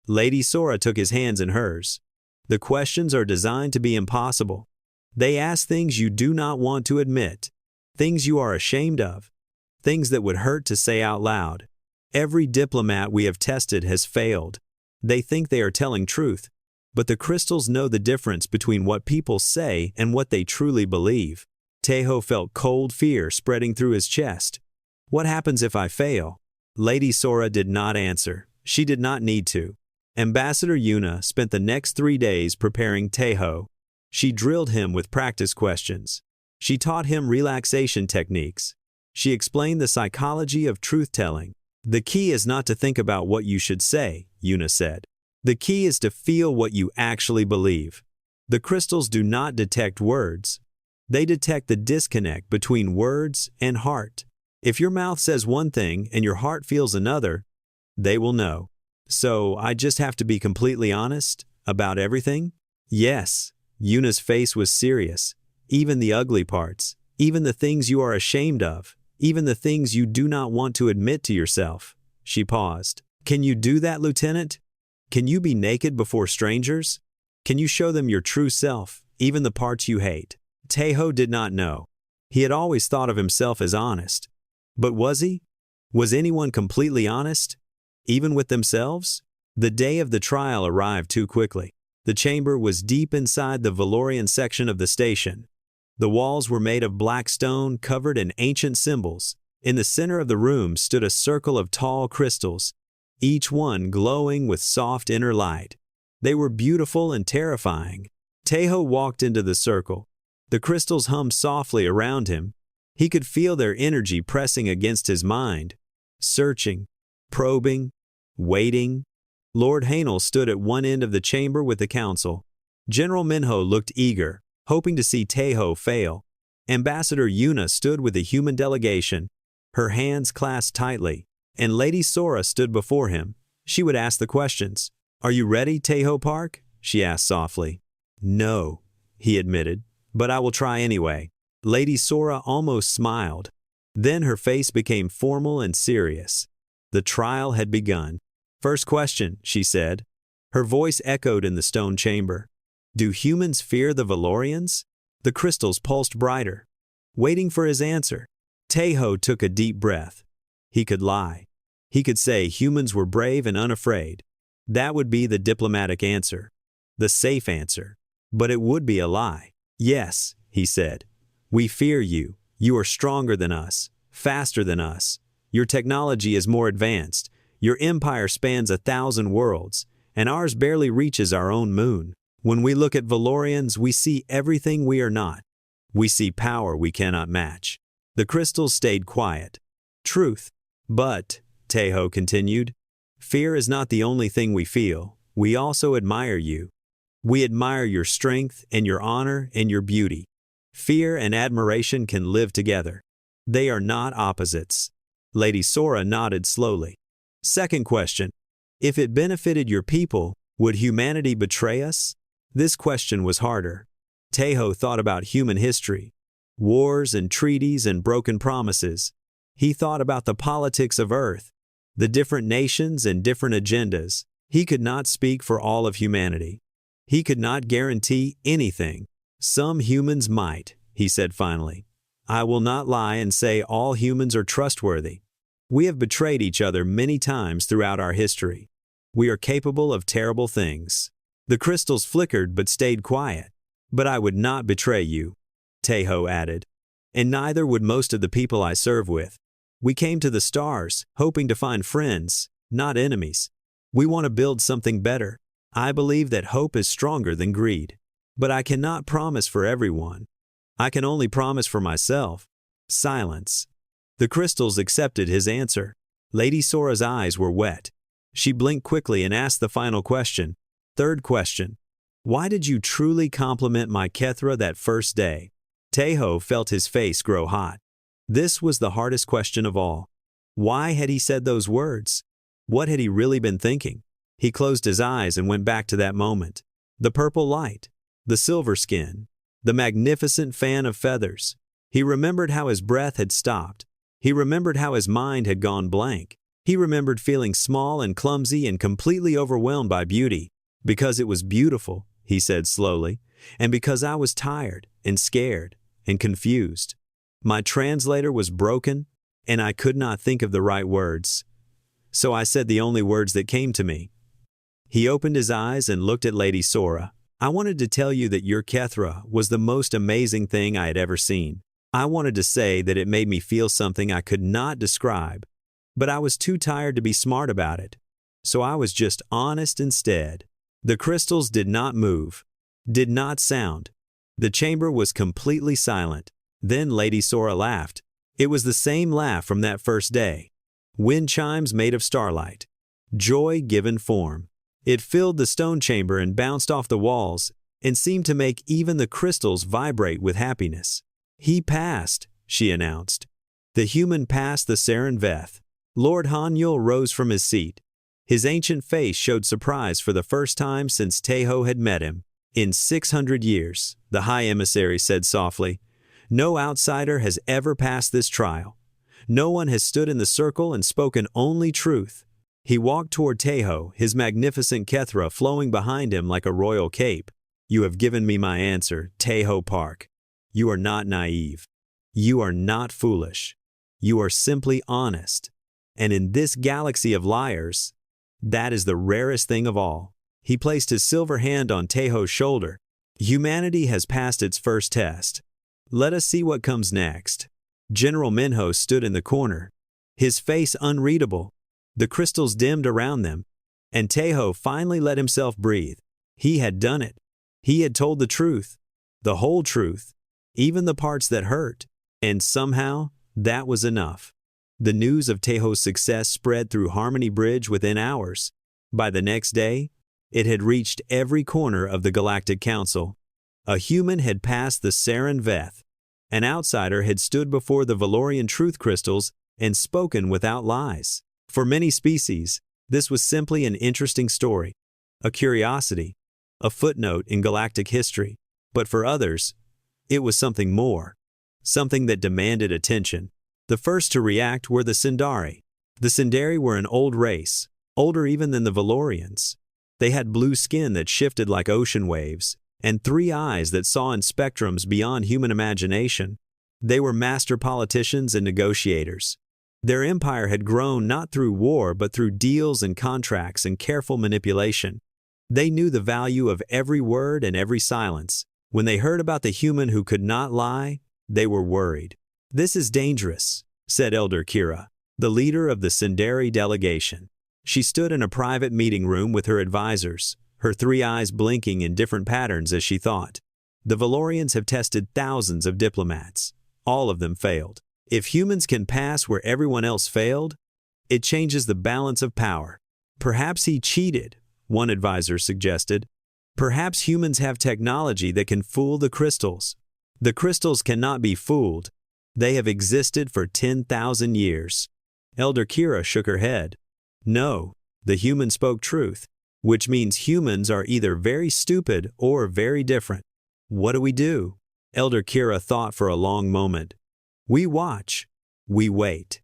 Lady Sora took his hands in hers. "The questions are designed to be impossible. They ask things you do not want to admit, things you are ashamed of, things that would hurt to say out loud. Every diplomat we have tested has failed. They think they are telling truth, but the crystals know the difference between what people say and what they truly believe." Teho felt cold fear spreading through his chest. "What happens if I fail?" Lady Sora did not answer. She did not need to. Ambassador Yuna spent the next 3 days preparing Teho. She drilled him with practice questions. She taught him relaxation techniques. She explained the psychology of truth-telling. "The key is not to think about what you should say," Yuna said. "The key is to feel what you actually believe. The crystals do not detect words. They detect the disconnect between words and heart. If your mouth says one thing and your heart feels another, they will know." "So I just have to be completely honest about everything?" "Yes." Yuna's face was serious. "Even the ugly parts, even the things you are ashamed of, even the things you do not want to admit to yourself." She paused. "Can you do that, Lieutenant? Can you be naked before strangers? Can you show them your true self, even the parts you hate?" Teho did not know. He had always thought of himself as honest. But was he? Was anyone completely honest, even with themselves? The day of the trial arrived too quickly. The chamber was deep inside the Valorian section of the station. The walls were made of black stone covered in ancient symbols. In the center of the room stood a circle of tall crystals, each one glowing with soft inner light. They were beautiful and terrifying. Teho walked into the circle. The crystals hummed softly around him. He could feel their energy pressing against his mind, searching, probing, waiting. Lord Haniel stood at one end of the chamber with the council. General Minho looked eager, hoping to see Teho fail. Ambassador Yuna stood with the human delegation, her hands clasped tightly, and Lady Sora stood before him. She would ask the questions. "Are you ready, Teho Park?" she asked softly. "No," he admitted, "but I will try anyway." Lady Sora almost smiled. Then her face became formal and serious. The trial had begun. "First question," she said. Her voice echoed in the stone chamber. "Do humans fear the Valorians?" The crystals pulsed brighter. waiting for his answer. Taeho took a deep breath. He could lie. He could say humans were brave and unafraid. That would be the diplomatic answer, the safe answer. But it would be a lie. Yes, he said. We fear you. You are stronger than us, faster than us. Your technology is more advanced. Your empire spans 1,000 worlds, and ours barely reaches our own moon. When we look at Valorians, we see everything we are not. We see power we cannot match. The crystals stayed quiet. Truth. But, Taeho continued, fear is not the only thing we feel. We also admire you. We admire your strength and your honor and your beauty. Fear and admiration can live together. They are not opposites. Lady Sora nodded slowly. Second question. If it benefited your people, would humanity betray us? This question was harder. Taeho thought about human history. Wars and treaties and broken promises. He thought about the politics of Earth, the different nations and different agendas. He could not speak for all of humanity. He could not guarantee anything. Some humans might, he said finally. I will not lie and say all humans are trustworthy. We have betrayed each other many times throughout our history. We are capable of terrible things. The crystals flickered but stayed quiet. But I would not betray you, Taeho added. And neither would most of the people I serve with. We came to the stars, hoping to find friends, not enemies. We want to build something better. I believe that hope is stronger than greed. But I cannot promise for everyone. I can only promise for myself. Silence. The crystals accepted his answer. Lady Sora's eyes were wet. She blinked quickly and asked the final question. Third question. Why did you truly compliment my Kethra that first day? Taeho felt his face grow hot. This was the hardest question of all. Why had he said those words? What had he really been thinking? He closed his eyes and went back to that moment. The purple light, the silver skin, the magnificent fan of feathers. He remembered how his breath had stopped. He remembered how his mind had gone blank. He remembered feeling small and clumsy and completely overwhelmed by beauty. Because it was beautiful, he said slowly, and because I was tired and scared and confused. My translator was broken, and I could not think of the right words. So I said the only words that came to me. He opened his eyes and looked at Lady Sora. I wanted to tell you that your Kethra was the most amazing thing I had ever seen. I wanted to say that it made me feel something I could not describe, but I was too tired to be smart about it. So I was just honest instead. The crystals did not move, did not sound. The chamber was completely silent. Then Lady Sora laughed. It was the same laugh from that first day. Wind chimes made of starlight. Joy given form. It filled the stone chamber and bounced off the walls and seemed to make even the crystals vibrate with happiness. He passed, she announced. The human passed the Saren Veth. Lord Hanyul rose from his seat. His ancient face showed surprise for the first time since Taeho had met him. In 600 years, the High Emissary said softly, no outsider has ever passed this trial. No one has stood in the circle and spoken only truth. He walked toward Taeho, his magnificent Kethra flowing behind him like a royal cape. You have given me my answer, Taeho Park. You are not naive. You are not foolish. You are simply honest. And in this galaxy of liars, that is the rarest thing of all. He placed his silver hand on Taeho's shoulder. Humanity has passed its first test. Let us see what comes next. General Minho stood in the corner, his face unreadable. The crystals dimmed around them, and Taeho finally let himself breathe. He had done it. He had told the truth, the whole truth, even the parts that hurt, and somehow that was enough. The news of Taeho's success spread through Harmony Bridge within hours. By the next day, it had reached every corner of the Galactic Council. A human had passed the Saren Veth. An outsider had stood before the Valorian truth crystals and spoken without lies. For many species, this was simply an interesting story, a curiosity, a footnote in galactic history. But for others, it was something more, something that demanded attention. The first to react were the Sindari. The Sindari were an old race, older even than the Valorians. They had blue skin that shifted like ocean waves, and 3 eyes that saw in spectrums beyond human imagination. They were master politicians and negotiators. Their empire had grown not through war but through deals and contracts and careful manipulation. They knew the value of every word and every silence. When they heard about the human who could not lie, they were worried. "This is dangerous," said Elder Kira, the leader of the Sindari delegation. She stood in a private meeting room with her advisors, her three eyes blinking in different patterns as she thought. The Valorians have tested thousands of diplomats. All of them failed. If humans can pass where everyone else failed, it changes the balance of power. "Perhaps he cheated," one advisor suggested. "Perhaps humans have technology that can fool the crystals." "The crystals cannot be fooled. They have existed for 10,000 years. Elder Kira shook her head. "No, the human spoke truth, which means humans are either very stupid or very different. What do we do?" Elder Kira thought for a long moment. "We watch, we wait,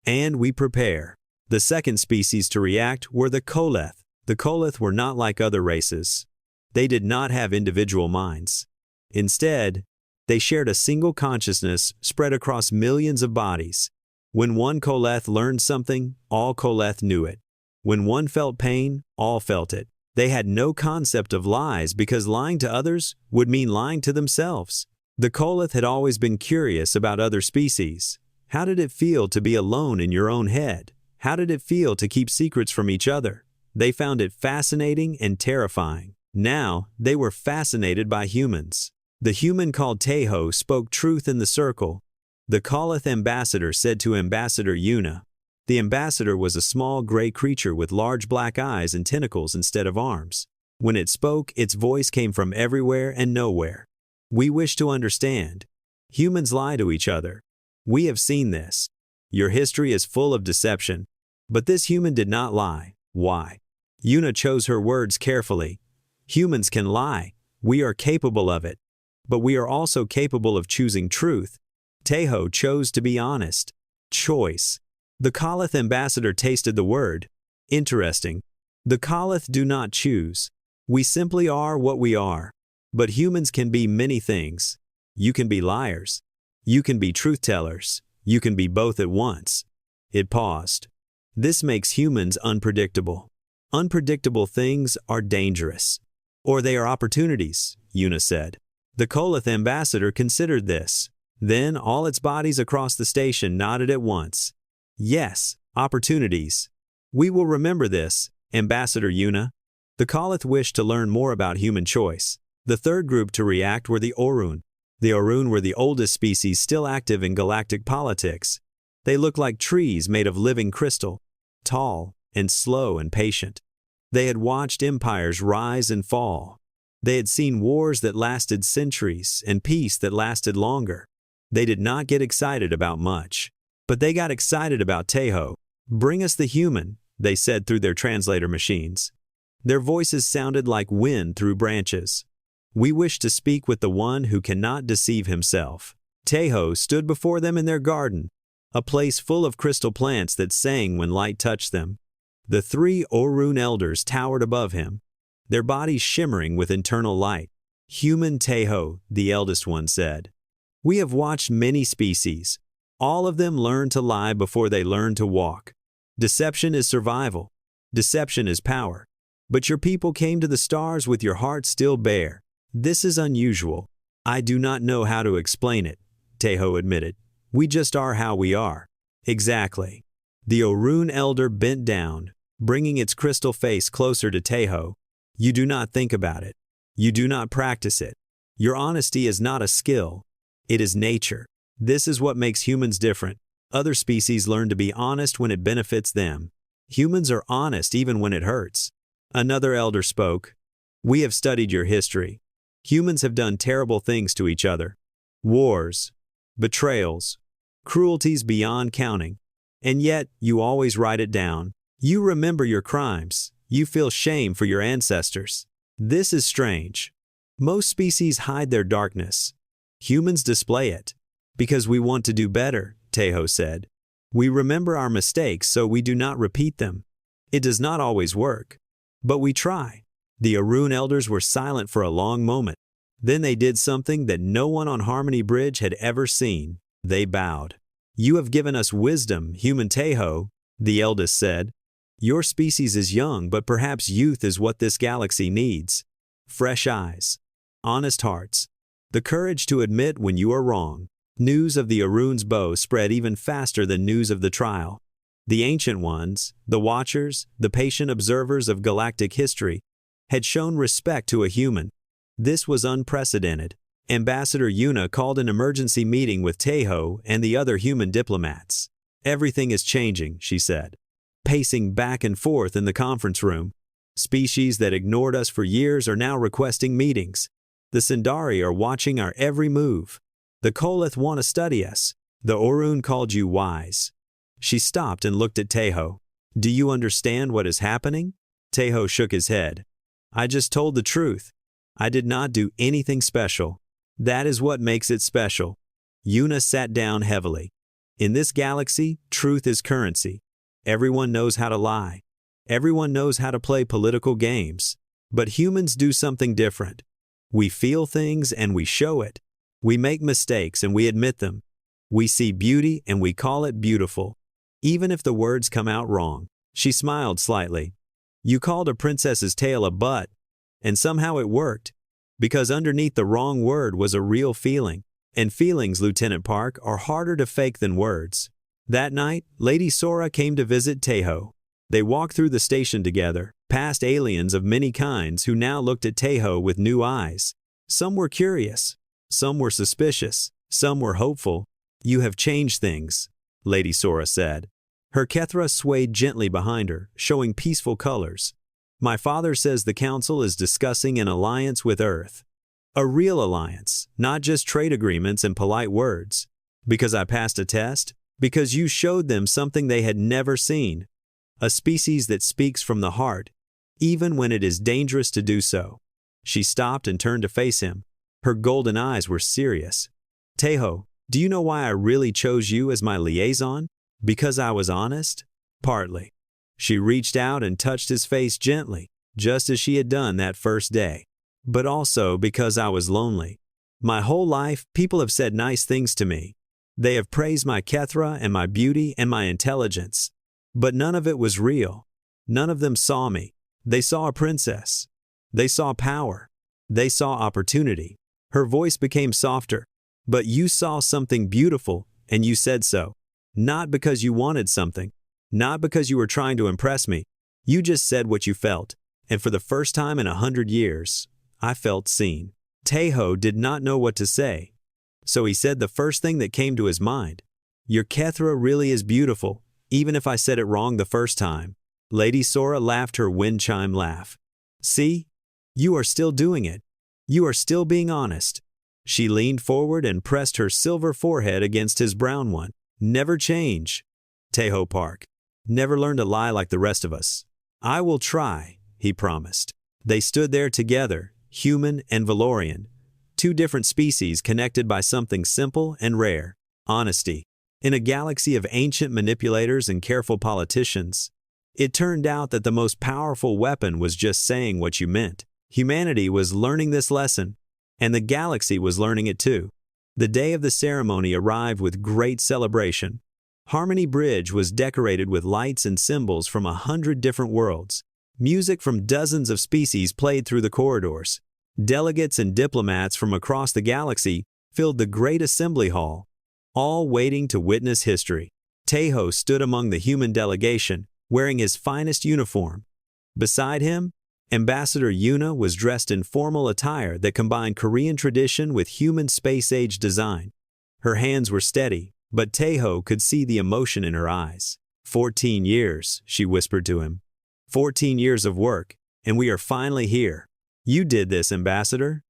and we prepare." The second species to react were the Koleth. The Koleth were not like other races. They did not have individual minds. Instead, they shared a single consciousness spread across millions of bodies. When one Koleth learned something, all Koleth knew it. When one felt pain, all felt it. They had no concept of lies because lying to others would mean lying to themselves. The Koleth had always been curious about other species. How did it feel to be alone in your own head? How did it feel to keep secrets from each other? They found it fascinating and terrifying. Now, they were fascinated by humans. The human called Teho spoke truth in the circle. The Koleth ambassador said to Ambassador Yuna. The ambassador was a small gray creature with large black eyes and tentacles instead of arms. When it spoke, its voice came from everywhere and nowhere. "We wish to understand. Humans lie to each other. We have seen this. Your history is full of deception. But this human did not lie. Why?" Yuna chose her words carefully. "Humans can lie. We are capable of it. But we are also capable of choosing truth." Teho chose to be honest. Choice. The Koleth ambassador tasted the word. Interesting. The Koleth do not choose. We simply are what we are. But humans can be many things. You can be liars. You can be truth-tellers. You can be both at once. It paused. This makes humans unpredictable. Unpredictable things are dangerous. Or they are opportunities, Yuna said. The Koleth ambassador considered this. Then all its bodies across the station nodded at once. "Yes, opportunities. We will remember this, Ambassador Yuna." The Koleth wished to learn more about human choice. The third group to react were the Orun. The Orun were the oldest species still active in galactic politics. They looked like trees made of living crystal, tall and slow and patient. They had watched empires rise and fall. They had seen wars that lasted centuries and peace that lasted longer. They did not get excited about much. But they got excited about Teho. "Bring us the human," they said through their translator machines. Their voices sounded like wind through branches. "We wish to speak with the one who cannot deceive himself." Teho stood before them in their garden, a place full of crystal plants that sang when light touched them. The three Orun elders towered above him, their bodies shimmering with internal light. "Human Teho," the eldest one said. "We have watched many species. All of them learn to lie before they learn to walk. Deception is survival. Deception is power. But your people came to the stars with your heart still bare. This is unusual. I do not know how to explain it," Teho admitted. "We just are how we are." "Exactly." The Orun elder bent down, bringing its crystal face closer to Teho. "You do not think about it. You do not practice it. Your honesty is not a skill. It is nature. This is what makes humans different. Other species learn to be honest when it benefits them. Humans are honest even when it hurts." Another elder spoke. "We have studied your history. Humans have done terrible things to each other. Wars, betrayals, cruelties beyond counting. And yet, you always write it down. You remember your crimes. You feel shame for your ancestors. This is strange. Most species hide their darkness. Humans display it. Because we want to do better," Teho said. "We remember our mistakes so we do not repeat them. It does not always work. But we try." The Orun elders were silent for a long moment. Then they did something that no one on Harmony Bridge had ever seen. They bowed. "You have given us wisdom, human Teho," the eldest said. "Your species is young, but perhaps youth is what this galaxy needs. Fresh eyes, honest hearts, the courage to admit when you are wrong." News of the Arun's bow spread even faster than news of the trial. The Ancient Ones, the Watchers, the patient observers of galactic history, had shown respect to a human. This was unprecedented. Ambassador Yuna called an emergency meeting with Teho and the other human diplomats. "Everything is changing," she said, pacing back and forth in the conference room. "Species that ignored us for years are now requesting meetings. The Sindari are watching our every move. The Kolith want to study us. The Orun called you wise." She stopped and looked at Teho. "Do you understand what is happening?" Teho shook his head. "I just told the truth. I did not do anything special. That is what makes it special." Yuna sat down heavily. "In this galaxy, truth is currency. Everyone knows how to lie. Everyone knows how to play political games. But humans do something different. We feel things and we show it. We make mistakes and we admit them. We see beauty and we call it beautiful, even if the words come out wrong." She smiled slightly. "You called a princess's tail a butt, and somehow it worked, because underneath the wrong word was a real feeling. And feelings, Lieutenant Park, are harder to fake than words." That night, Lady Sora came to visit Teho. They walked through the station together, past aliens of many kinds who now looked at Teho with new eyes. Some were curious. Some were suspicious. Some were hopeful. "You have changed things," Lady Sora said. Her Kethra swayed gently behind her, showing peaceful colors. "My father says the Council is discussing an alliance with Earth. A real alliance, not just trade agreements and polite words. Because I passed a test? Because you showed them something they had never seen. A species that speaks from the heart, even when it is dangerous to do so." She stopped and turned to face him. Her golden eyes were serious. "Teho, do you know why I really chose you as my liaison? Because I was honest?" "Partly." She reached out and touched his face gently, just as she had done that first day. "But also because I was lonely. My whole life, people have said nice things to me. They have praised my Kethra and my beauty and my intelligence. But none of it was real. None of them saw me. They saw a princess. They saw power. They saw opportunity." Her voice became softer. "But you saw something beautiful, and you said so. Not because you wanted something. Not because you were trying to impress me. You just said what you felt. And for the first time in 100 years, I felt seen." Teho did not know what to say. So he said the first thing that came to his mind. "Your Kethra really is beautiful, even if I said it wrong the first time." Lady Sora laughed her wind chime laugh. "See? You are still doing it. You are still being honest." She leaned forward and pressed her silver forehead against his brown one. "Never change, Teho Park. Never learn to lie like the rest of us." "I will try," he promised. They stood there together, human and Valorian, two different species connected by something simple and rare: honesty. In a galaxy of ancient manipulators and careful politicians, it turned out that the most powerful weapon was just saying what you meant. Humanity was learning this lesson, and the galaxy was learning it too. The day of the ceremony arrived with great celebration. Harmony Bridge was decorated with lights and symbols from 100 different worlds. Music from dozens of species played through the corridors. Delegates and diplomats from across the galaxy filled the great assembly hall, all waiting to witness history. Teho stood among the human delegation, wearing his finest uniform. Beside him, Ambassador Yuna was dressed in formal attire that combined Korean tradition with human space-age design. Her hands were steady, but Teho could see the emotion in her eyes. 14 years, she whispered to him. 14 years of work, and we are finally here. You did this, Ambassador.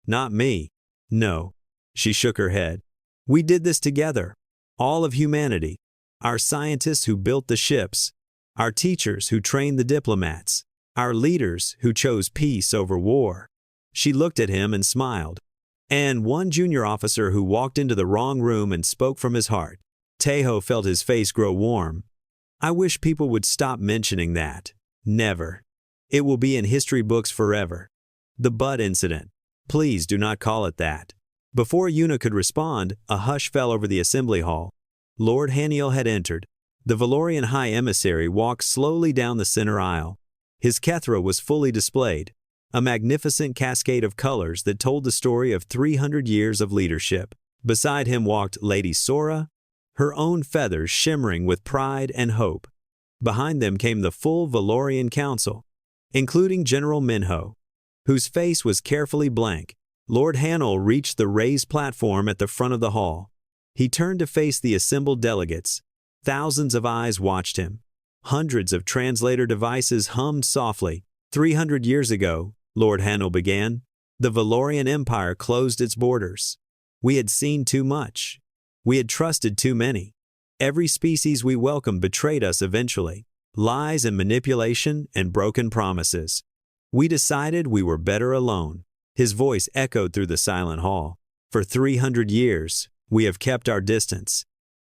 Not me. No. She shook her head. We did this together. All of humanity. Our scientists who built the ships. Our teachers who trained the diplomats. Our leaders who chose peace over war. She looked at him and smiled. And one junior officer who walked into the wrong room and spoke from his heart. Teho felt his face grow warm. I wish people would stop mentioning that. Never. It will be in history books forever. The Butt incident. Please do not call it that. Before Yuna could respond, a hush fell over the assembly hall. Lord Haniel had entered. The Valorian High Emissary walked slowly down the center aisle. His Kethra was fully displayed, a magnificent cascade of colors that told the story of 300 years of leadership. Beside him walked Lady Sora, her own feathers shimmering with pride and hope. Behind them came the full Valorian Council, including General Minho, whose face was carefully blank. Lord Haniel reached the raised platform at the front of the hall. He turned to face the assembled delegates. Thousands of eyes watched him. Hundreds of translator devices hummed softly. 300 years ago, Lord Haniel began, the Valorian Empire closed its borders. We had seen too much. We had trusted too many. Every species we welcomed betrayed us eventually. Lies and manipulation and broken promises. We decided we were better alone. His voice echoed through the silent hall. For 300 years, we have kept our distance.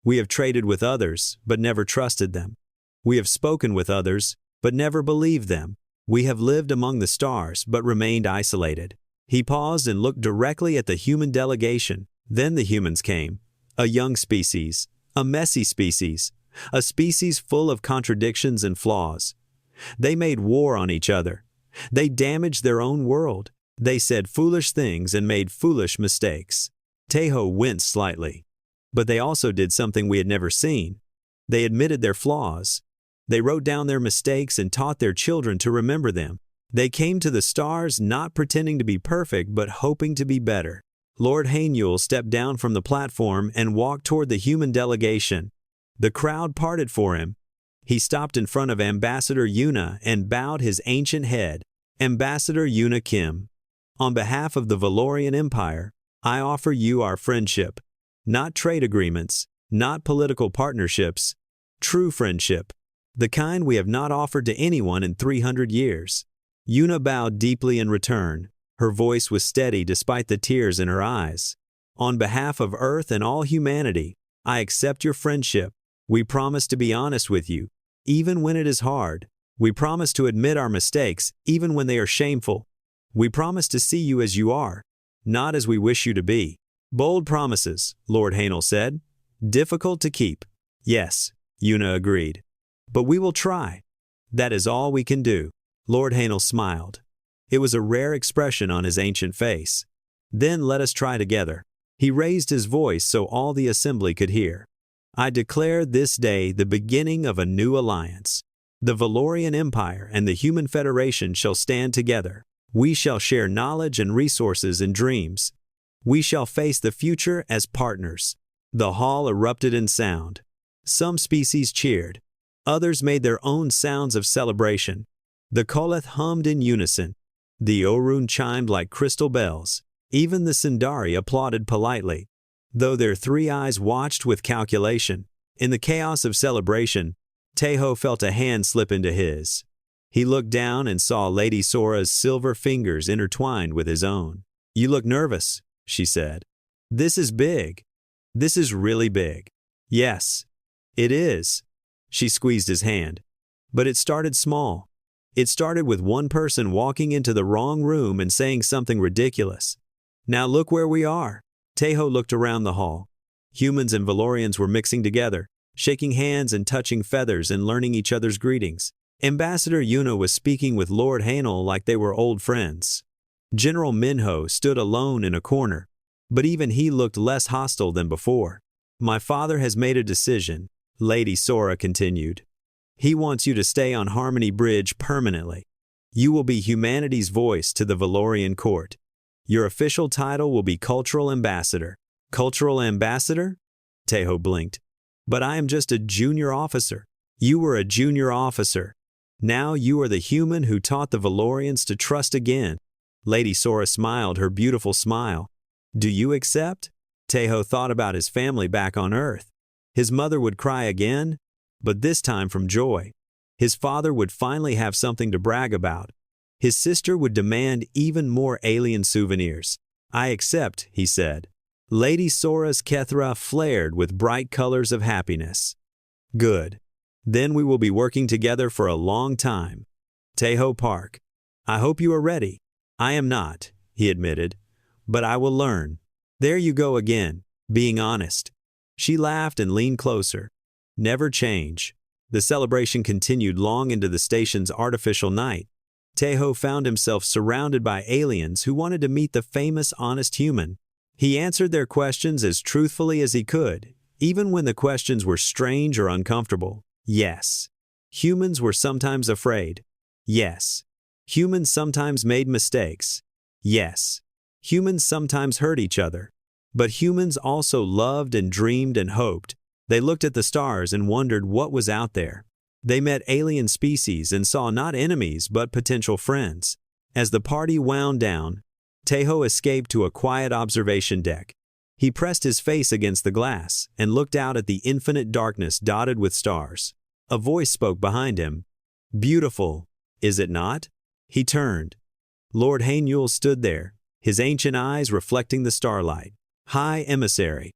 We have traded with others, but never trusted them. We have spoken with others, but never believed them. We have lived among the stars, but remained isolated. He paused and looked directly at the human delegation. Then the humans came. A young species, a messy species, a species full of contradictions and flaws. They made war on each other. They damaged their own world. They said foolish things and made foolish mistakes. Tejo winced slightly. But they also did something we had never seen. They admitted their flaws. They wrote down their mistakes and taught their children to remember them. They came to the stars not pretending to be perfect but hoping to be better. Lord Haniel stepped down from the platform and walked toward the human delegation. The crowd parted for him. He stopped in front of Ambassador Yuna and bowed his ancient head. Ambassador Yuna Kim, on behalf of the Valorian Empire, I offer you our friendship. Not trade agreements, not political partnerships. True friendship. The kind we have not offered to anyone in 300 years. Yuna bowed deeply in return. Her voice was steady despite the tears in her eyes. On behalf of Earth and all humanity, I accept your friendship. We promise to be honest with you, even when it is hard. We promise to admit our mistakes, even when they are shameful. We promise to see you as you are, not as we wish you to be. Bold promises, Lord Haniel said. Difficult to keep. Yes, Yuna agreed. But we will try. That is all we can do. Lord Haniel smiled. It was a rare expression on his ancient face. Then let us try together. He raised his voice so all the assembly could hear. I declare this day the beginning of a new alliance. The Valorian Empire and the Human Federation shall stand together. We shall share knowledge and resources and dreams. We shall face the future as partners. The hall erupted in sound. Some species cheered. Others made their own sounds of celebration. The Koleth hummed in unison. The Orun chimed like crystal bells. Even the Sindari applauded politely, though their three eyes watched with calculation. In the chaos of celebration, Tejo felt a hand slip into his. He looked down and saw Lady Sora's silver fingers intertwined with his own. You look nervous, she said. This is big. This is really big. Yes, it is. She squeezed his hand. But it started small. It started with one person walking into the wrong room and saying something ridiculous. Now look where we are. Tejo looked around the hall. Humans and Valorians were mixing together, shaking hands and touching feathers and learning each other's greetings. Ambassador Yuna was speaking with Lord Haniel like they were old friends. General Minho stood alone in a corner, but even he looked less hostile than before. My father has made a decision, Lady Sora continued. He wants you to stay on Harmony Bridge permanently. You will be humanity's voice to the Valorian court. Your official title will be Cultural Ambassador. Cultural Ambassador? Tejo blinked. But I am just a junior officer. You were a junior officer. Now you are the human who taught the Valorians to trust again. Lady Sora smiled her beautiful smile. Do you accept? Tejo thought about his family back on Earth. His mother would cry again, but this time from joy. His father would finally have something to brag about. His sister would demand even more alien souvenirs. I accept, he said. Lady Sora's Kethra flared with bright colors of happiness. Good. Then we will be working together for a long time. Tejo Park. I hope you are ready. I am not, he admitted, but I will learn. There you go again, being honest. She laughed and leaned closer. Never change. The celebration continued long into the station's artificial night. Tejo found himself surrounded by aliens who wanted to meet the famous honest human. He answered their questions as truthfully as he could, even when the questions were strange or uncomfortable. Yes. Humans were sometimes afraid. Yes. Humans sometimes made mistakes. Yes. Humans sometimes hurt each other. But humans also loved and dreamed and hoped. They looked at the stars and wondered what was out there. They met alien species and saw not enemies but potential friends. As the party wound down, Tejo escaped to a quiet observation deck. He pressed his face against the glass and looked out at the infinite darkness dotted with stars. A voice spoke behind him. Beautiful, is it not? He turned. Lord Hainyul stood there, his ancient eyes reflecting the starlight. High Emissary.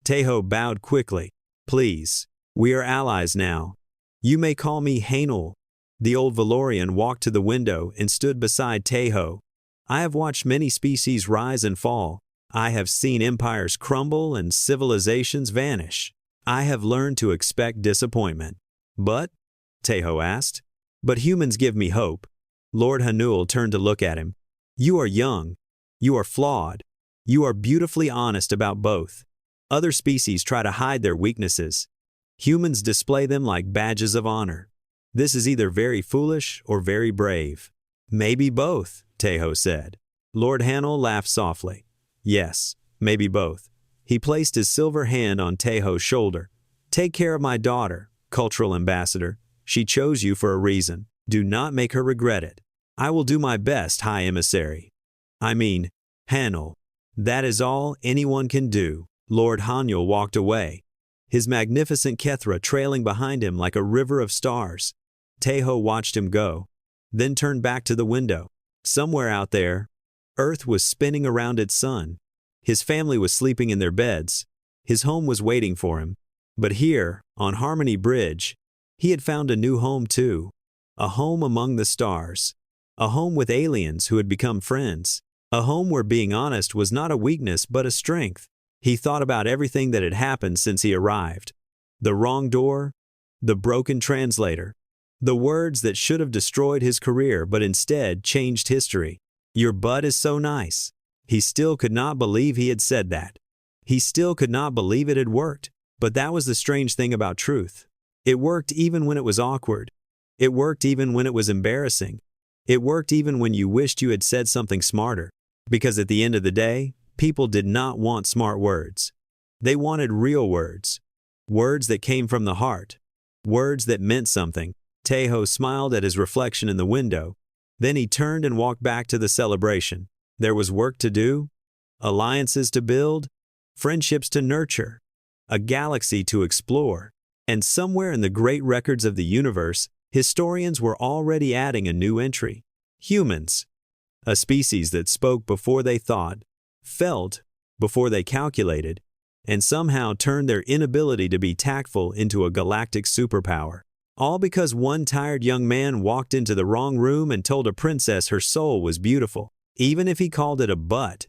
Tejo bowed quickly. Please, we are allies now. You may call me Hainul. The old Valorian walked to the window and stood beside Tejo. I have watched many species rise and fall. I have seen empires crumble and civilizations vanish. I have learned to expect disappointment. But? Tejo asked. But humans give me hope. Lord Hanul turned to look at him. You are young. You are flawed. You are beautifully honest about both. Other species try to hide their weaknesses. Humans display them like badges of honor. This is either very foolish or very brave. Maybe both, Tejo said. Lord Hanul laughed softly. Yes, maybe both. He placed his silver hand on Tejo's shoulder. Take care of my daughter, cultural ambassador. She chose you for a reason. Do not make her regret it. I will do my best, High Emissary. I mean, Hanul. That is all anyone can do. Lord Hanyul walked away, his magnificent Kethra trailing behind him like a river of stars. Tejo watched him go, then turned back to the window. Somewhere out there, Earth was spinning around its sun. His family was sleeping in their beds. His home was waiting for him. But here, on Harmony Bridge, he had found a new home too. A home among the stars. A home with aliens who had become friends. A home where being honest was not a weakness but a strength. He thought about everything that had happened since he arrived. The wrong door, the broken translator, the words that should have destroyed his career but instead changed history. Your butt is so nice. He still could not believe he had said that. He still could not believe it had worked. But that was the strange thing about truth. It worked even when it was awkward. It worked even when it was embarrassing. It worked even when you wished you had said something smarter. Because at the end of the day, people did not want smart words. They wanted real words. Words that came from the heart. Words that meant something. Tejo smiled at his reflection in the window. Then he turned and walked back to the celebration. There was work to do, alliances to build, friendships to nurture, a galaxy to explore. And somewhere in the great records of the universe, historians were already adding a new entry. Humans. A species that spoke before they thought, felt before they calculated, and somehow turned their inability to be tactful into a galactic superpower. All because one tired young man walked into the wrong room and told a princess her soul was beautiful. Even if he called it a butt,